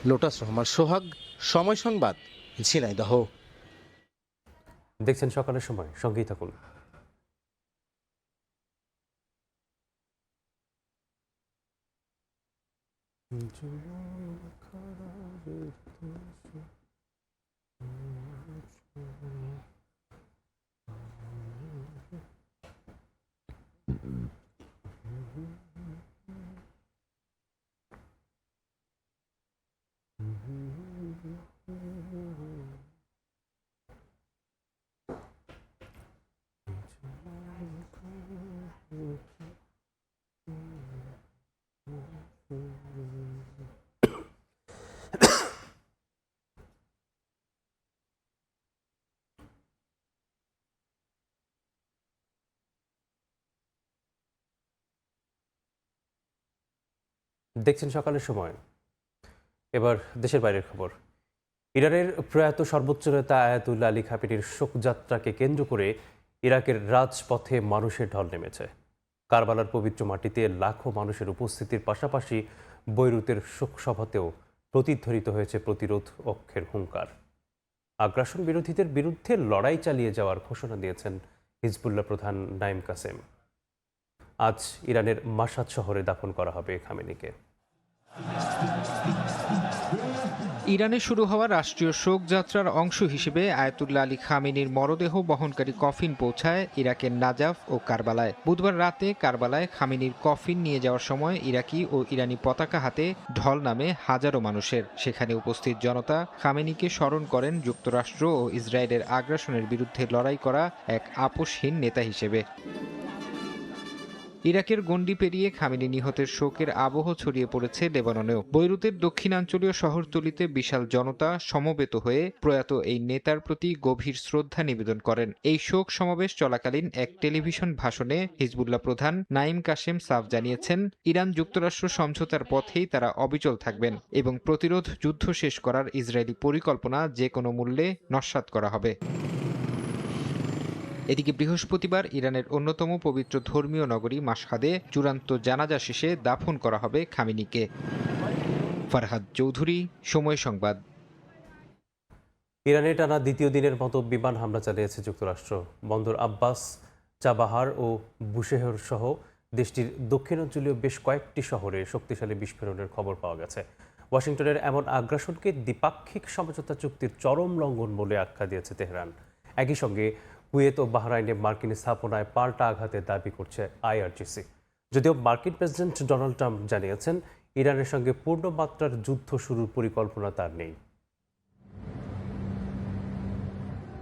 লোটাস রহমান সোহাগ, সময় সংবাদ, ঝিনাইদহ। দেখছেন সকালের সময়, সঙ্গেই থাকুন। দেখছেন সকালের সময়। এবার দেশের বাইরের খবর। ইরানের প্রয়াত সর্বোচ্চ নেতা আয়াতুল্লাহ আলী খামেনির শোকযাত্রাকে কেন্দ্র করে ইরাকের রাজপথে মানুষের ঢল নেমেছে। কারবালার পবিত্র মাটিতে লাখো মানুষের উপস্থিতির পাশাপাশি বৈরুতের শোকসভাতেও প্রতিধ্বনিত হয়েছে প্রতিরোধ অক্ষের হুঙ্কার। আগ্রাসন বিরোধীদের বিরুদ্ধে লড়াই চালিয়ে যাওয়ার ঘোষণা দিয়েছেন হিজবুল্লাহ প্রধান নাইম কাসেম। আজ ইরানের মাশহাদ শহরে দাফন করা হবে খামেনিকে। ইরানে শুরু হওয়া রাষ্ট্রীয় শোকযাত্রার অংশ হিসেবে আয়াতুল্লাহ আলী খামেনির মরদেহ বহনকারী কফিন পৌঁছায় ইরাকের নাজাফ ও কারবালায়। বুধবার রাতে কারবালায় খামেনির কফিন নিয়ে যাওয়ার সময় ইরাকি ও ইরানি পতাকা হাতে ঢল নামে হাজারো মানুষের। সেখানে উপস্থিত জনতা খামেনিকে স্মরণ করেন যুক্তরাষ্ট্র ও ইসরায়েলের আগ্রাসনের বিরুদ্ধে লড়াই করা এক আপোষহীন নেতা হিসেবে। ইরাকের গণ্ডি পেরিয়ে খামেনি নিহতের শোকের আবহ ছড়িয়ে পড়েছে লেবাননেও। বৈরুতের দক্ষিণাঞ্চলীয় শহরতলিতে বিশাল জনতা সমবেত হয়ে প্রয়াত এই নেতার প্রতি গভীর শ্রদ্ধা নিবেদন করেন। এই শোক সমাবেশ চলাকালীন এক টেলিভিশন ভাষণে হিজবুল্লাহ প্রধান নাইম কাসেম সাফ জানিয়েছেন, ইরান যুক্তরাষ্ট্র সমঝোতার পথেই তারা অবিচল থাকবেন এবং প্রতিরোধ যুদ্ধ শেষ করার ইসরায়েলি পরিকল্পনা যে কোনো মূল্যে নস্যাৎ করা হবে। এদিকে বৃহস্পতিবার ইরানের অন্যতম পবিত্র ধর্মীয় নগরী মাশহাদে চূড়ান্ত জানাজা শেষে দাফন করা হবে খামেনিকে। ফারহাদ চৌধুরী, সময় সংবাদ। ইরানে টানা দ্বিতীয় দিনের মতো বিমান হামলা চালিয়েছে যুক্তরাষ্ট্র। বন্দর আব্বাস, চাবাহার ও বুশেহর সহ দেশটির দক্ষিণাঞ্চলীয় বেশ কয়েকটি শহরে শক্তিশালী বিস্ফোরণের খবর পাওয়া গেছে। ওয়াশিংটনের এমন আগ্রাসনকে দ্বিপাক্ষিক সমঝোতা চুক্তির চরম লঙ্ঘন বলে আখ্যা দিয়েছে তেহরান। একই সঙ্গে কুয়েত ও বাহরাইনে মার্কিন স্থাপনায় পাল্টা আঘাতের দাবি করছে আইআরজিসি। যদিও মার্কিন প্রেসিডেন্ট ডোনাল্ড ট্রাম্প জানিয়েছেন, ইরানের সঙ্গে পূর্ণমাত্রার যুদ্ধ শুরুর পরিকল্পনা তার নেই।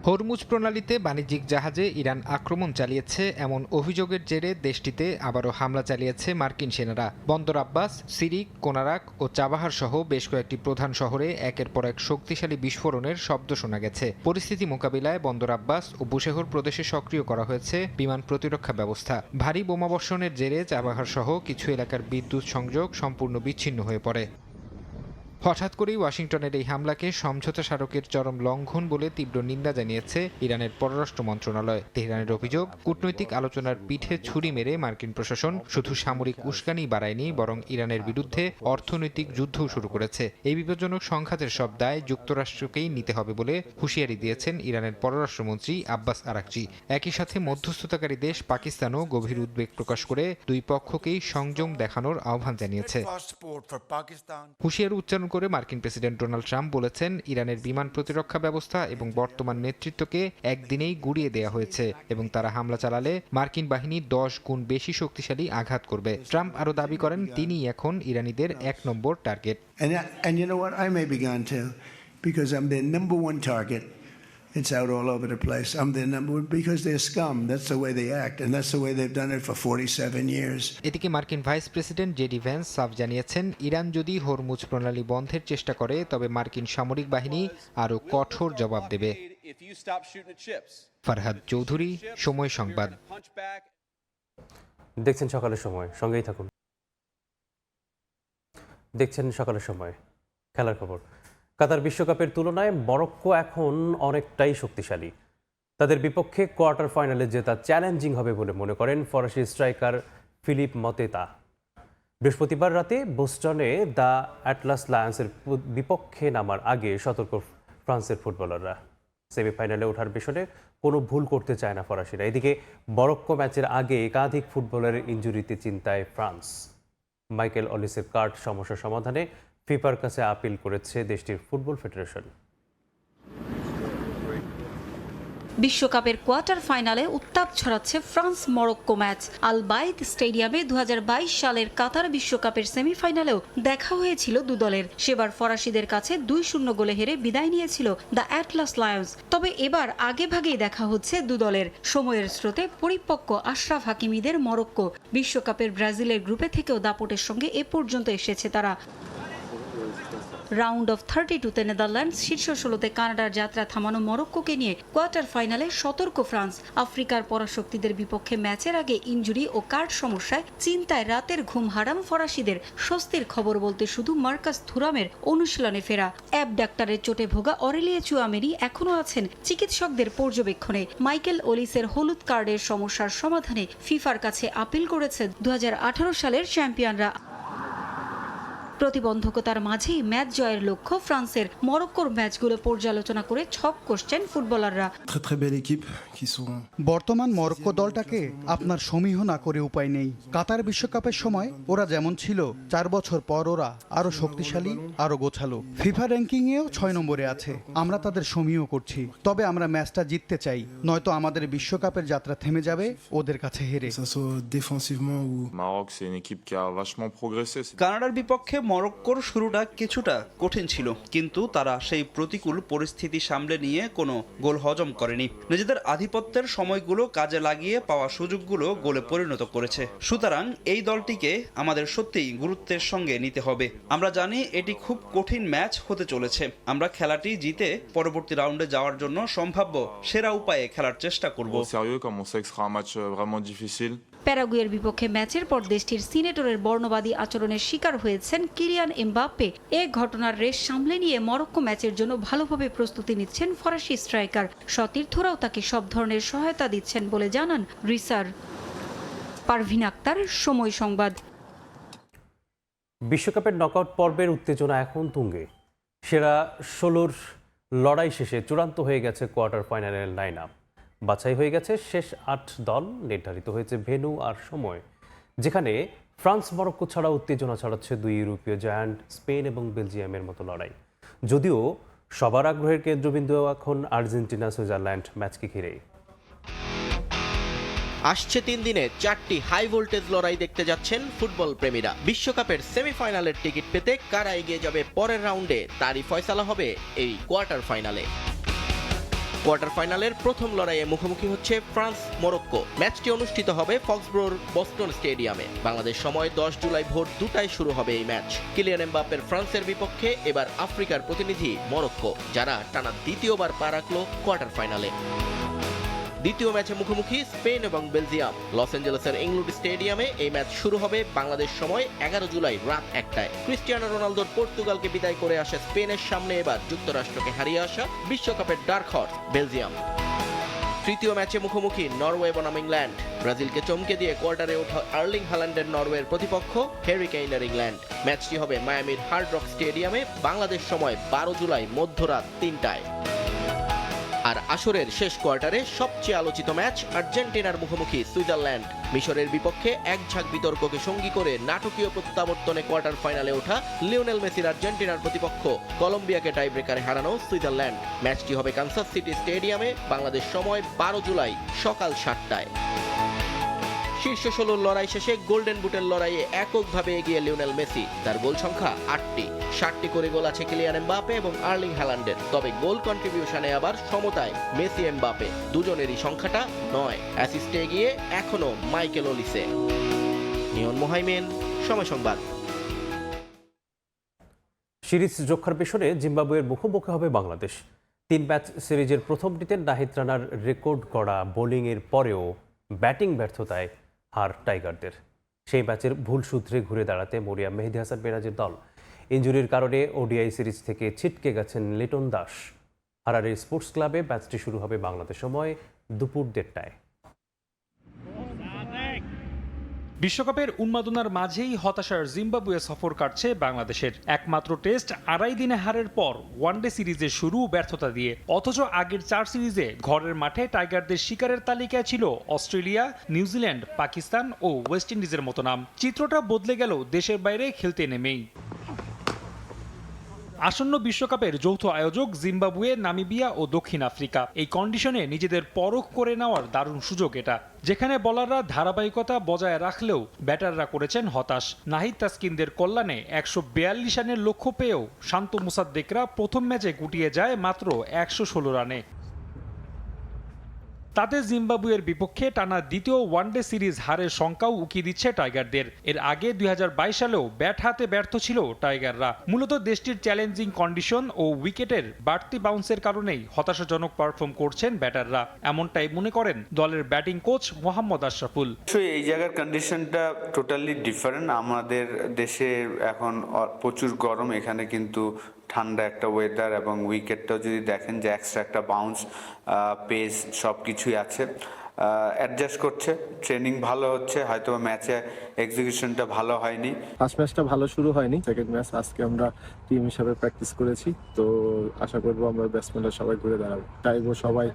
হরমুজ প্রণালীতে বাণিজ্যিক জাহাজে ইরান আক্রমণ চালিয়েছে এমন অভিযোগের জেরে দেশটিতে আবারও হামলা চালিয়েছে মার্কিন সেনারা। বন্দর আব্বাস, সিরিক, কোনারাক ও চাবাহার সহ বেশ কয়েকটি প্রধান শহরে একের পর এক শক্তিশালী বিস্ফোরণের শব্দ শোনা গেছে। পরিস্থিতি মোকাবিলায় বন্দর আব্বাস ও বুশেহর প্রদেশে সক্রিয় করা হয়েছে বিমান প্রতিরক্ষা ব্যবস্থা। ভারী বোমাবর্ষণের জেরে চাবাহার সহ কিছু এলাকার বিদ্যুৎ সংযোগ সম্পূর্ণ বিচ্ছিন্ন হয়ে পড়ে। হঠাৎ করেই ওয়াশিংটনের এই হামলাকে সমঝোতা স্মারকের চরম লঙ্ঘন বলে তীব্র নিন্দা জানিয়েছে ইরানের পররাষ্ট্র মন্ত্রণালয়। তেহরানের অভিযোগ, কূটনৈতিক আলোচনার পিঠে ছুরি মেরে মার্কিন প্রশাসন শুধু সামরিক উস্কানি বাড়ায়নি, বরং ইরানের বিরুদ্ধে অর্থনৈতিক যুদ্ধও শুরু করেছে। এই বিপজ্জনক সংঘাতের সব দায় যুক্তরাষ্ট্রকেই নিতে হবে বলে হুঁশিয়ারি দিয়েছেন ইরানের পররাষ্ট্রমন্ত্রী আব্বাস আরাকচি। একই সাথে মধ্যস্থতাকারী দেশ পাকিস্তানও গভীর উদ্বেগ প্রকাশ করে দুই পক্ষকেই সংযম দেখানোর আহ্বান জানিয়েছে। হুঁশিয়ারি উচ্চারণ করে মার্কিন প্রেসিডেন্ট ডোনাল্ড ট্রাম্প বলেছেন, ইরানের বিমান প্রতিরক্ষা ব্যবস্থা এবং বর্তমান নেতৃত্বকে একদিনেই গুড়িয়ে দেওয়া হয়েছে এবং তারা হামলা চালালে মার্কিন বাহিনী 10 গুণ বেশি শক্তিশালী আঘাত করবে। ট্রাম্প আরও দাবি করেন, তিনি এখন ইরানিদের 1 নম্বর target. And you know what? I may be gone too, because I'm their number one target. It's out all over the place. I'm their number one because they're scum. That's the way they act, and that's the way they've done it for 47 years. এদিকে মার্কিন vice president JD Vance সাফ জানিয়েছেন, Iran যদি Hormuz প্রণালী বন্ধের চেষ্টা করে তবে মার্কিন সামরিক বাহিনী আরও কঠোর জবাব দেবে। ফারহাদ চৌধুরী, সময় সংবাদ। দেখছেন সকালের সময়, সঙ্গেই থাকুন। দেখছেন সকালের সময়। খেলার খবর। কাতার বিশ্বকাপের তুলনায় মরক্কো এখন অনেকটাই শক্তিশালী। তাদের বিপক্ষে কোয়ার্টার ফাইনালে জেতা চ্যালেঞ্জিং হবে বলে মনে করেন ফরাসি স্ট্রাইকার ফিলিপ মতেতা। বৃহস্পতিবার রাতে বোস্টনে দ্য অ্যাটলাস লায়ন্সের বিপক্ষে নামার আগে সতর্ক ফ্রান্সের ফুটবলাররা। সেমিফাইনালে ওঠার পেছনে কোনো ভুল করতে চায় না ফরাসিরা। এদিকে মরক্কো ম্যাচের আগে একাধিক ফুটবলারের ইনজুরিতে চিন্তায় ফ্রান্স। মাইকেল অলিসের কার্ড সমস্যা সমাধানে ফিফার কাছে আপিল করেছে দেশটির ফুটবল ফেডারেশন। বিশ্বকাপের কোয়ার্টার ফাইনালে উত্তাপ ছড়াচ্ছে ফ্রান্স মরক্কো ম্যাচ। আল বাইদ স্টেডিয়ামে 2022 সালের কাতার বিশ্বকাপের সেমিফাইনালেও দেখা হয়েছিল দু দলের। সেবার ফরাসিদের কাছে 2-0 গোলে হেরে বিদায় নিয়েছিল দ্য অ্যাটলাস লায়ন্স। তবে এবার আগেভাগেই দেখা হচ্ছে দু দলের। সময়ের স্রোতে পরিপক্ক আশরাফ হাকিমিদের মরক্কো। বিশ্বকাপের ব্রাজিলের গ্রুপে থেকেও দাপটের সঙ্গে এ পর্যন্ত এসেছে তারা। রাউন্ড অফ 32-তে নেদারল্যান্ডস, শীর্ষ 16তে কানাডার যাত্রা থামানো মরক্কোকে নিয়ে কোয়ার্টার ফাইনালে সতর্ক ফ্রান্স। আফ্রিকার পরাশক্তিদের বিপক্ষে ম্যাচের আগে ইনজুরি ও কার্ড সমস্যায় চিন্তায় রাতের ঘুম হারাম ফরাসিদের। স্বস্তির খবর বলতে শুধু মার্কাস থুরামের অনুশীলনে ফেরা। ডাক্তারের চোটে ভোগা অরেলিয়ে চুয়ামেরি এখনও আছেন চিকিৎসকদের পর্যবেক্ষণে। মাইকেল ওলিসের হলুদ কার্ডের সমস্যার সমাধানে ফিফার কাছে আপিল করেছে 2018 সালের চ্যাম্পিয়নরা। প্রতিবন্ধকতার মাঝেই ম্যাচ জয়ের লক্ষ্য ফ্রান্সের। মরক্কোর ম্যাচগুলো পর্যালোচনা করে ছক কষছেন ফুটবলাররা। বর্তমান মরক্কো দলটাকে আপনার সমীহ না করে উপায় নেই। কাতার বিশ্বকাপের সময় ওরা যেমন ছিল, 4 বছর পর ওরা আরো শক্তিশালী, আরো গোছালো। ফিফা র্যাঙ্কিংয়েও 6 নম্বরে আছে। আমরা তাদের সমীহ করছি, তবে আমরা ম্যাচটা জিততে চাই, নয়তো আমাদের বিশ্বকাপের যাত্রা থেমে যাবে ওদের কাছে হেরে। কানাডার বিপক্ষে মরক্কোর শুরুটা কিছুটা কঠিন ছিল, কিন্তু তারা সেই প্রতিকূল পরিস্থিতি সামলে নিয়ে কোনো গোল হজম করেনি। নিজেদের আধিপত্যের সময়গুলো কাজে লাগিয়ে পাওয়া সুযোগগুলো গোলে পরিণত করেছে। সুতরাং এই দলটিকে আমাদের সত্যিই গুরুত্বের সঙ্গে নিতে হবে। আমরা জানি এটি খুব কঠিন ম্যাচ হতে চলেছে। আমরা খেলাটি জিতে পরবর্তী রাউন্ডে যাওয়ার জন্য সম্ভাব্য সেরা উপায়ে খেলার চেষ্টা করব। প্যারাগুয়ের বিপক্ষে ম্যাচের পর দেশটির সিনেটরের বর্ণবাদী আচরণের শিকার হয়েছেন কিলিয়ান এমবাপ্পে। এ ঘটনার রেশ সামলে নিয়ে মরক্কো ম্যাচের জন্য ভালোভাবে প্রস্তুতি নিচ্ছেন ফরাসি স্ট্রাইকার। সতীর্থরাও তাকে সব ধরনের সহায়তা দিচ্ছেন বলে জানান রিসার। পারভিন আক্তার, সময় সংবাদ। বিশ্বকাপের নকআউট পর্বের উত্তেজনা এখন তুঙ্গে। সেরা 16র লড়াই শেষে চূড়ান্ত হয়ে গেছে কোয়ার্টার ফাইনালের লাইন আপ। বাছাই হয়ে গেছে শেষ 8 দল। নির্ধারিত হয়েছে ভেন্যু আর সময়, যেখানে ফ্রান্স মরক্কো ছাড়া উত্তেজনা ছড়াচ্ছে 2 ইউরোপীয় জায়ান্ট স্পেন এবং বেলজিয়ামের মতো লড়াই। যদিও সবার আগ্রহের কেন্দ্রবিন্দু এখন আর্জেন্টিনা সুইজারল্যান্ড ম্যাচকে ঘিরেই। আসছে 3 দিনে 4টি হাই ভোল্টেজ লড়াই দেখতে যাচ্ছেন ফুটবল প্রেমীরা। বিশ্বকাপের সেমিফাইনালের টিকিট পেতে কারা এগিয়ে যাবে পরের রাউন্ডে, তারই ফয়সালা হবে এই কোয়ার্টার ফাইনালে। কোয়ার্টার ফাইনালের প্রথম লড়াইয়ে মুখোমুখি হচ্ছে ফ্রান্স মরক্কো। ম্যাচটি অনুষ্ঠিত হবে ফক্সব্রোর বস্টন স্টেডিয়ামে। বাংলাদেশ সময় 10 জুলাই ভোর 2টায় শুরু হবে এই ম্যাচ। কিলিয়ান এমবাপ্পের ফ্রান্সের বিপক্ষে এবার আফ্রিকার প্রতিনিধি মরক্কো, যারা টানা দ্বিতীয়বার পা রাখল কোয়ার্টার ফাইনালে। দ্বিতীয় ম্যাচে মুখোমুখি স্পেন এবং বেলজিয়াম। লস অ্যাঞ্জেলেসের ইংলুড স্টেডিয়ামে এই ম্যাচ শুরু হবে বাংলাদেশ সময় 11 জুলাই রাত 1টায়। ক্রিস্টিয়ানো রোনালদোর পর্তুগালকে বিদায় করে আসে স্পেনের সামনে এবার যুক্তরাষ্ট্রকে হারিয়ে আসা বিশ্বকাপের ডার্ক হর্স বেলজিয়াম। তৃতীয় ম্যাচে মুখোমুখি নরওয়ে বনাম ইংল্যান্ড। ব্রাজিলকে চমকে দিয়ে কোয়ার্টারে ওঠা আর্লিং হাল্যান্ডের নরওয়ের প্রতিপক্ষ হ্যারি কেইনের ইংল্যান্ড। ম্যাচটি হবে মায়ামির হার্ড রক স্টেডিয়ামে বাংলাদেশ সময় 12 জুলাই মধ্যরাত 3টায়। আর আসরের শেষ কোয়ার্টারে সবচেয়ে আলোচিত ম্যাচ আর্জেন্টিনার মুখোমুখি সুইজারল্যান্ড। মিশরের বিপক্ষে এক ঝাঁক বিতর্ককে সঙ্গী করে নাটকীয় প্রত্যাবর্তনে কোয়ার্টার ফাইনালে ওঠা লিওনেল মেসির আর্জেন্টিনার প্রতিপক্ষ কলম্বিয়াকে টাইব্রেকারে হারানো সুইজারল্যান্ড। ম্যাচটি হবে কানসাস সিটি স্টেডিয়ামে বাংলাদেশ সময় 12 জুলাই সকাল 7টায়। শীর্ষ 16 লড়াই শেষে গোল্ডেন বুটের লড়াইয়ে এককভাবে এগিয়ে লিওনেল মেসি। তার গোল সংখ্যা 8টি। 7টি করে গোল আছে কিলিয়ান এমবাপ্পে এবং আর্লিং হাল্যান্ডের। তবে গোল কন্ট্রিবিউশনে আবার সমতায় মেসি এমবাপ্পে, দুজনেরই সংখ্যাটা 9। অ্যাসিস্টে এগিয়ে এখনো মাইকেল ওলিসে। নিয়ন মোহাইমেন, সময় সংবাদ। সিরিজ রক্ষার পেছনে জিম্বাবুয়ের মুখোমুখি হবে বাংলাদেশ। 3 ম্যাচ সিরিজের প্রথমটিতে নাহিদ রানার রেকর্ড করা বোলিংয়ের পরেও ব্যাটিং ব্যর্থতায় হার টাইগারদের। সেই ম্যাচের ভুল সূত্রে ঘুরে দাঁড়াতে মরিয়া মেহেদী হাসান মিরাজের দল। ইনজুরির কারণে ওডিআই সিরিজ থেকে ছিটকে গেছেন লিটন দাস। হারারে স্পোর্টস ক্লাবে ম্যাচটি শুরু হবে বাংলাদেশ সময় দুপুর 1:30টায়। বিশ্বকাপের উন্মাদনার মাঝেই হতাশার জিম্বাবুয়ে সফর কাটছে বাংলাদেশের। একমাত্র টেস্ট 2.5 দিনে হারের পর ওয়ানডে সিরিজের শুরু ব্যর্থতা দিয়ে। অথচ আগের 4 সিরিজে ঘরের মাঠে টাইগারদের শিকারের তালিকায় ছিল অস্ট্রেলিয়া, নিউজিল্যান্ড, পাকিস্তান ও ওয়েস্ট ইন্ডিজের মতো নাম। চিত্রটা বদলে গেল দেশের বাইরে খেলতে নেমেই। আসন্ন বিশ্বকাপের যৌথ আয়োজক জিম্বাবুয়ে, নামিবিয়া ও দক্ষিণ আফ্রিকা। এই কন্ডিশনে নিজেদের পরখ করে নেওয়ার দারুণ সুযোগ এটা, যেখানে বলাররা ধারাবাহিকতা বজায় রাখলেও ব্যাটাররা করেছেন হতাশ। নাহিদ তাসকিনদের কল্যাণে 142 রানের লক্ষ্য পেয়েও শান্ত মুসাদ্দেকরা প্রথম ম্যাচে গুটিয়ে যায় মাত্র 116 রানে। তাতে জিম্বাবুয়ের বিপক্ষে টানা দ্বিতীয় ওয়ানডে সিরিজ হারের শঙ্কাও উকিয়ে দিচ্ছে টাইগারদের। এর আগে 2022 সালেও ব্যাট হাতে ব্যর্থ ছিল টাইগাররা। মূলত দেশটির চ্যালেঞ্জিং কন্ডিশন ও উইকেটের বাড়তি বাউন্সের কারণেই হতাশাজনক পারফর্ম করছেন ব্যাটাররা, এমনটাই মনে করেন দলের ব্যাটিং কোচ মোহাম্মদ আশরাফুল। এই জায়গার কন্ডিশনটা টোটালি ডিফারেন্ট। আমাদের দেশে এখন প্রচুর গরম, এখানে কিন্তু ঠান্ডা একটা ওয়েদার, এবং উইকেটটাও যদি দেখেন যে এক্সট্রা একটা বাউন্স, পেস সব কিছুই আছে। অ্যাডজাস্ট করছে, ট্রেনিং ভালো হচ্ছে, হয়তো ম্যাচে এক্সিকিউশনটা ভালো হয়নি। ফার্স্ট ম্যাচটা ভালো শুরু হয়নি, সেকেন্ড ম্যাচ আজকে আমরা টিম হিসাবে প্র্যাকটিস করেছি, তো আশা করবো আমরা ব্যাটসম্যানরা সবাই ঘুরে দাঁড়াবো, চাইবো সবাই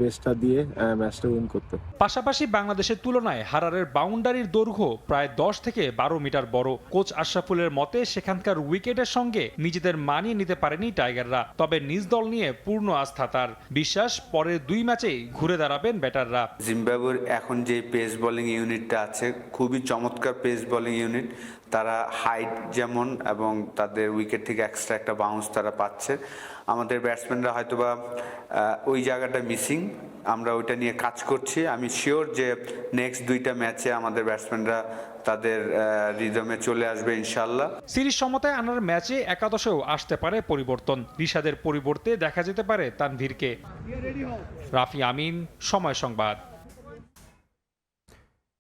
বেস্টটা দিয়ে ম্যাচটা উইন করতে। পাশাপাশি বাংলাদেশের তুলনায় হারারের বাউন্ডারির দৈর্ঘ্য প্রায় 10 থেকে 12 মিটার বড়। কোচ আশরাফুলের মতে সেখানকার উইকেটের সঙ্গে নিজেদের মানিয়ে নিতে পারেনি টাইগাররা, তবে নিজ দল নিয়ে পূর্ণ আস্থা তার। বিশ্বাস পরের 2 ম্যাচেই ঘুরে দাঁড়াবেন ব্যাটাররা। জিম্বাবুয়ের এখন যে পেস বোলিং ইউনিটটা আছে খুবই চমৎকার পেস বোলিং ইউনিট। তারা হাইট যেমন এবং তাদের উইকেট থেকে এক্সট্রা একটা বাউন্স তারা পাচ্ছে। আমাদের ব্যাটসম্যানরা হয়তোবা ওই জায়গাটা মিসিং, আমরা ওইটা নিয়ে কাজ করছি। আমি শিওর যে নেক্সট 2টা ম্যাচে আমাদের ব্যাটসম্যানরা তাদের রিদমে চলে আসবে ইনশাল্লাহ। সিরিজ সমতায় আনার ম্যাচে একাদশেও আসতে পারে পরিবর্তন। রিশাদের পরিবর্তে দেখা যেতে পারে তানভীরকে। রাফি আমিন, সময় সংবাদ।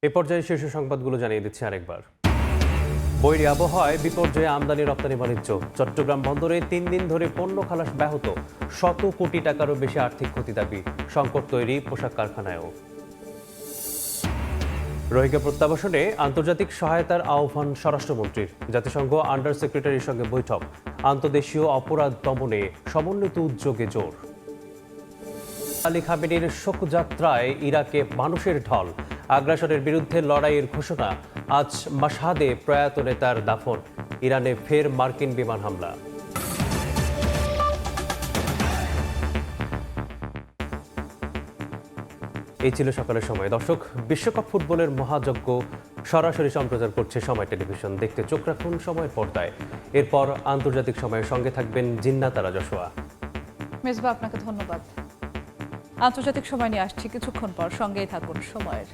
এ পর্যায়ে শীর্ষ সংবাদগুলো জানিয়ে দিচ্ছি আরেকবার। বৈরী আবহাওয়ায় বিপর্যয়ে আমদানি রপ্তানি বাণিজ্য। চট্টগ্রাম বন্দরে 3 দিন ধরে পণ্য খালাস ব্যাহত, 100 কোটি টাকারও বেশি আর্থিক ক্ষতি দাবি। সংকট তৈরি পোশাক কারখানায়ও। রোহিঙ্গা প্রত্যাবাসনে আন্তর্জাতিক সহায়তার আহ্বান স্বরাষ্ট্রমন্ত্রীর। জাতিসংঘ আন্ডার সেক্রেটারির সঙ্গে বৈঠক। আন্তদেশীয় অপরাধ দমনে সমন্বিত উদ্যোগে জোর। আলী খামেনির শোকযাত্রায় ইরাকে মানুষের ঢল। আগ্রাসনের বিরুদ্ধে লড়াইয়ের ঘোষণা। আজ মাশহাদে প্রয়াত নেতার দাফন। ইরানে ফের মার্কিন বিমান হামলা। এই ছিল সকালের সময়। দর্শক, বিশ্বকাপ ফুটবলের মহাযজ্ঞ সরাসরি সম্প্রচার করছে সময় টেলিভিশন। দেখতে চোখ রাখুন সময়ের পর্দায়। এরপর আন্তর্জাতিক সময়ের সঙ্গে থাকবেন জিন্নাতারা জশোয়া। মেজবা, আপনাকে ধন্যবাদ। আন্তর্জাতিক সময় নিয়ে আসছি কিছুক্ষণ পর, সঙ্গেই থাকুন সময়ের।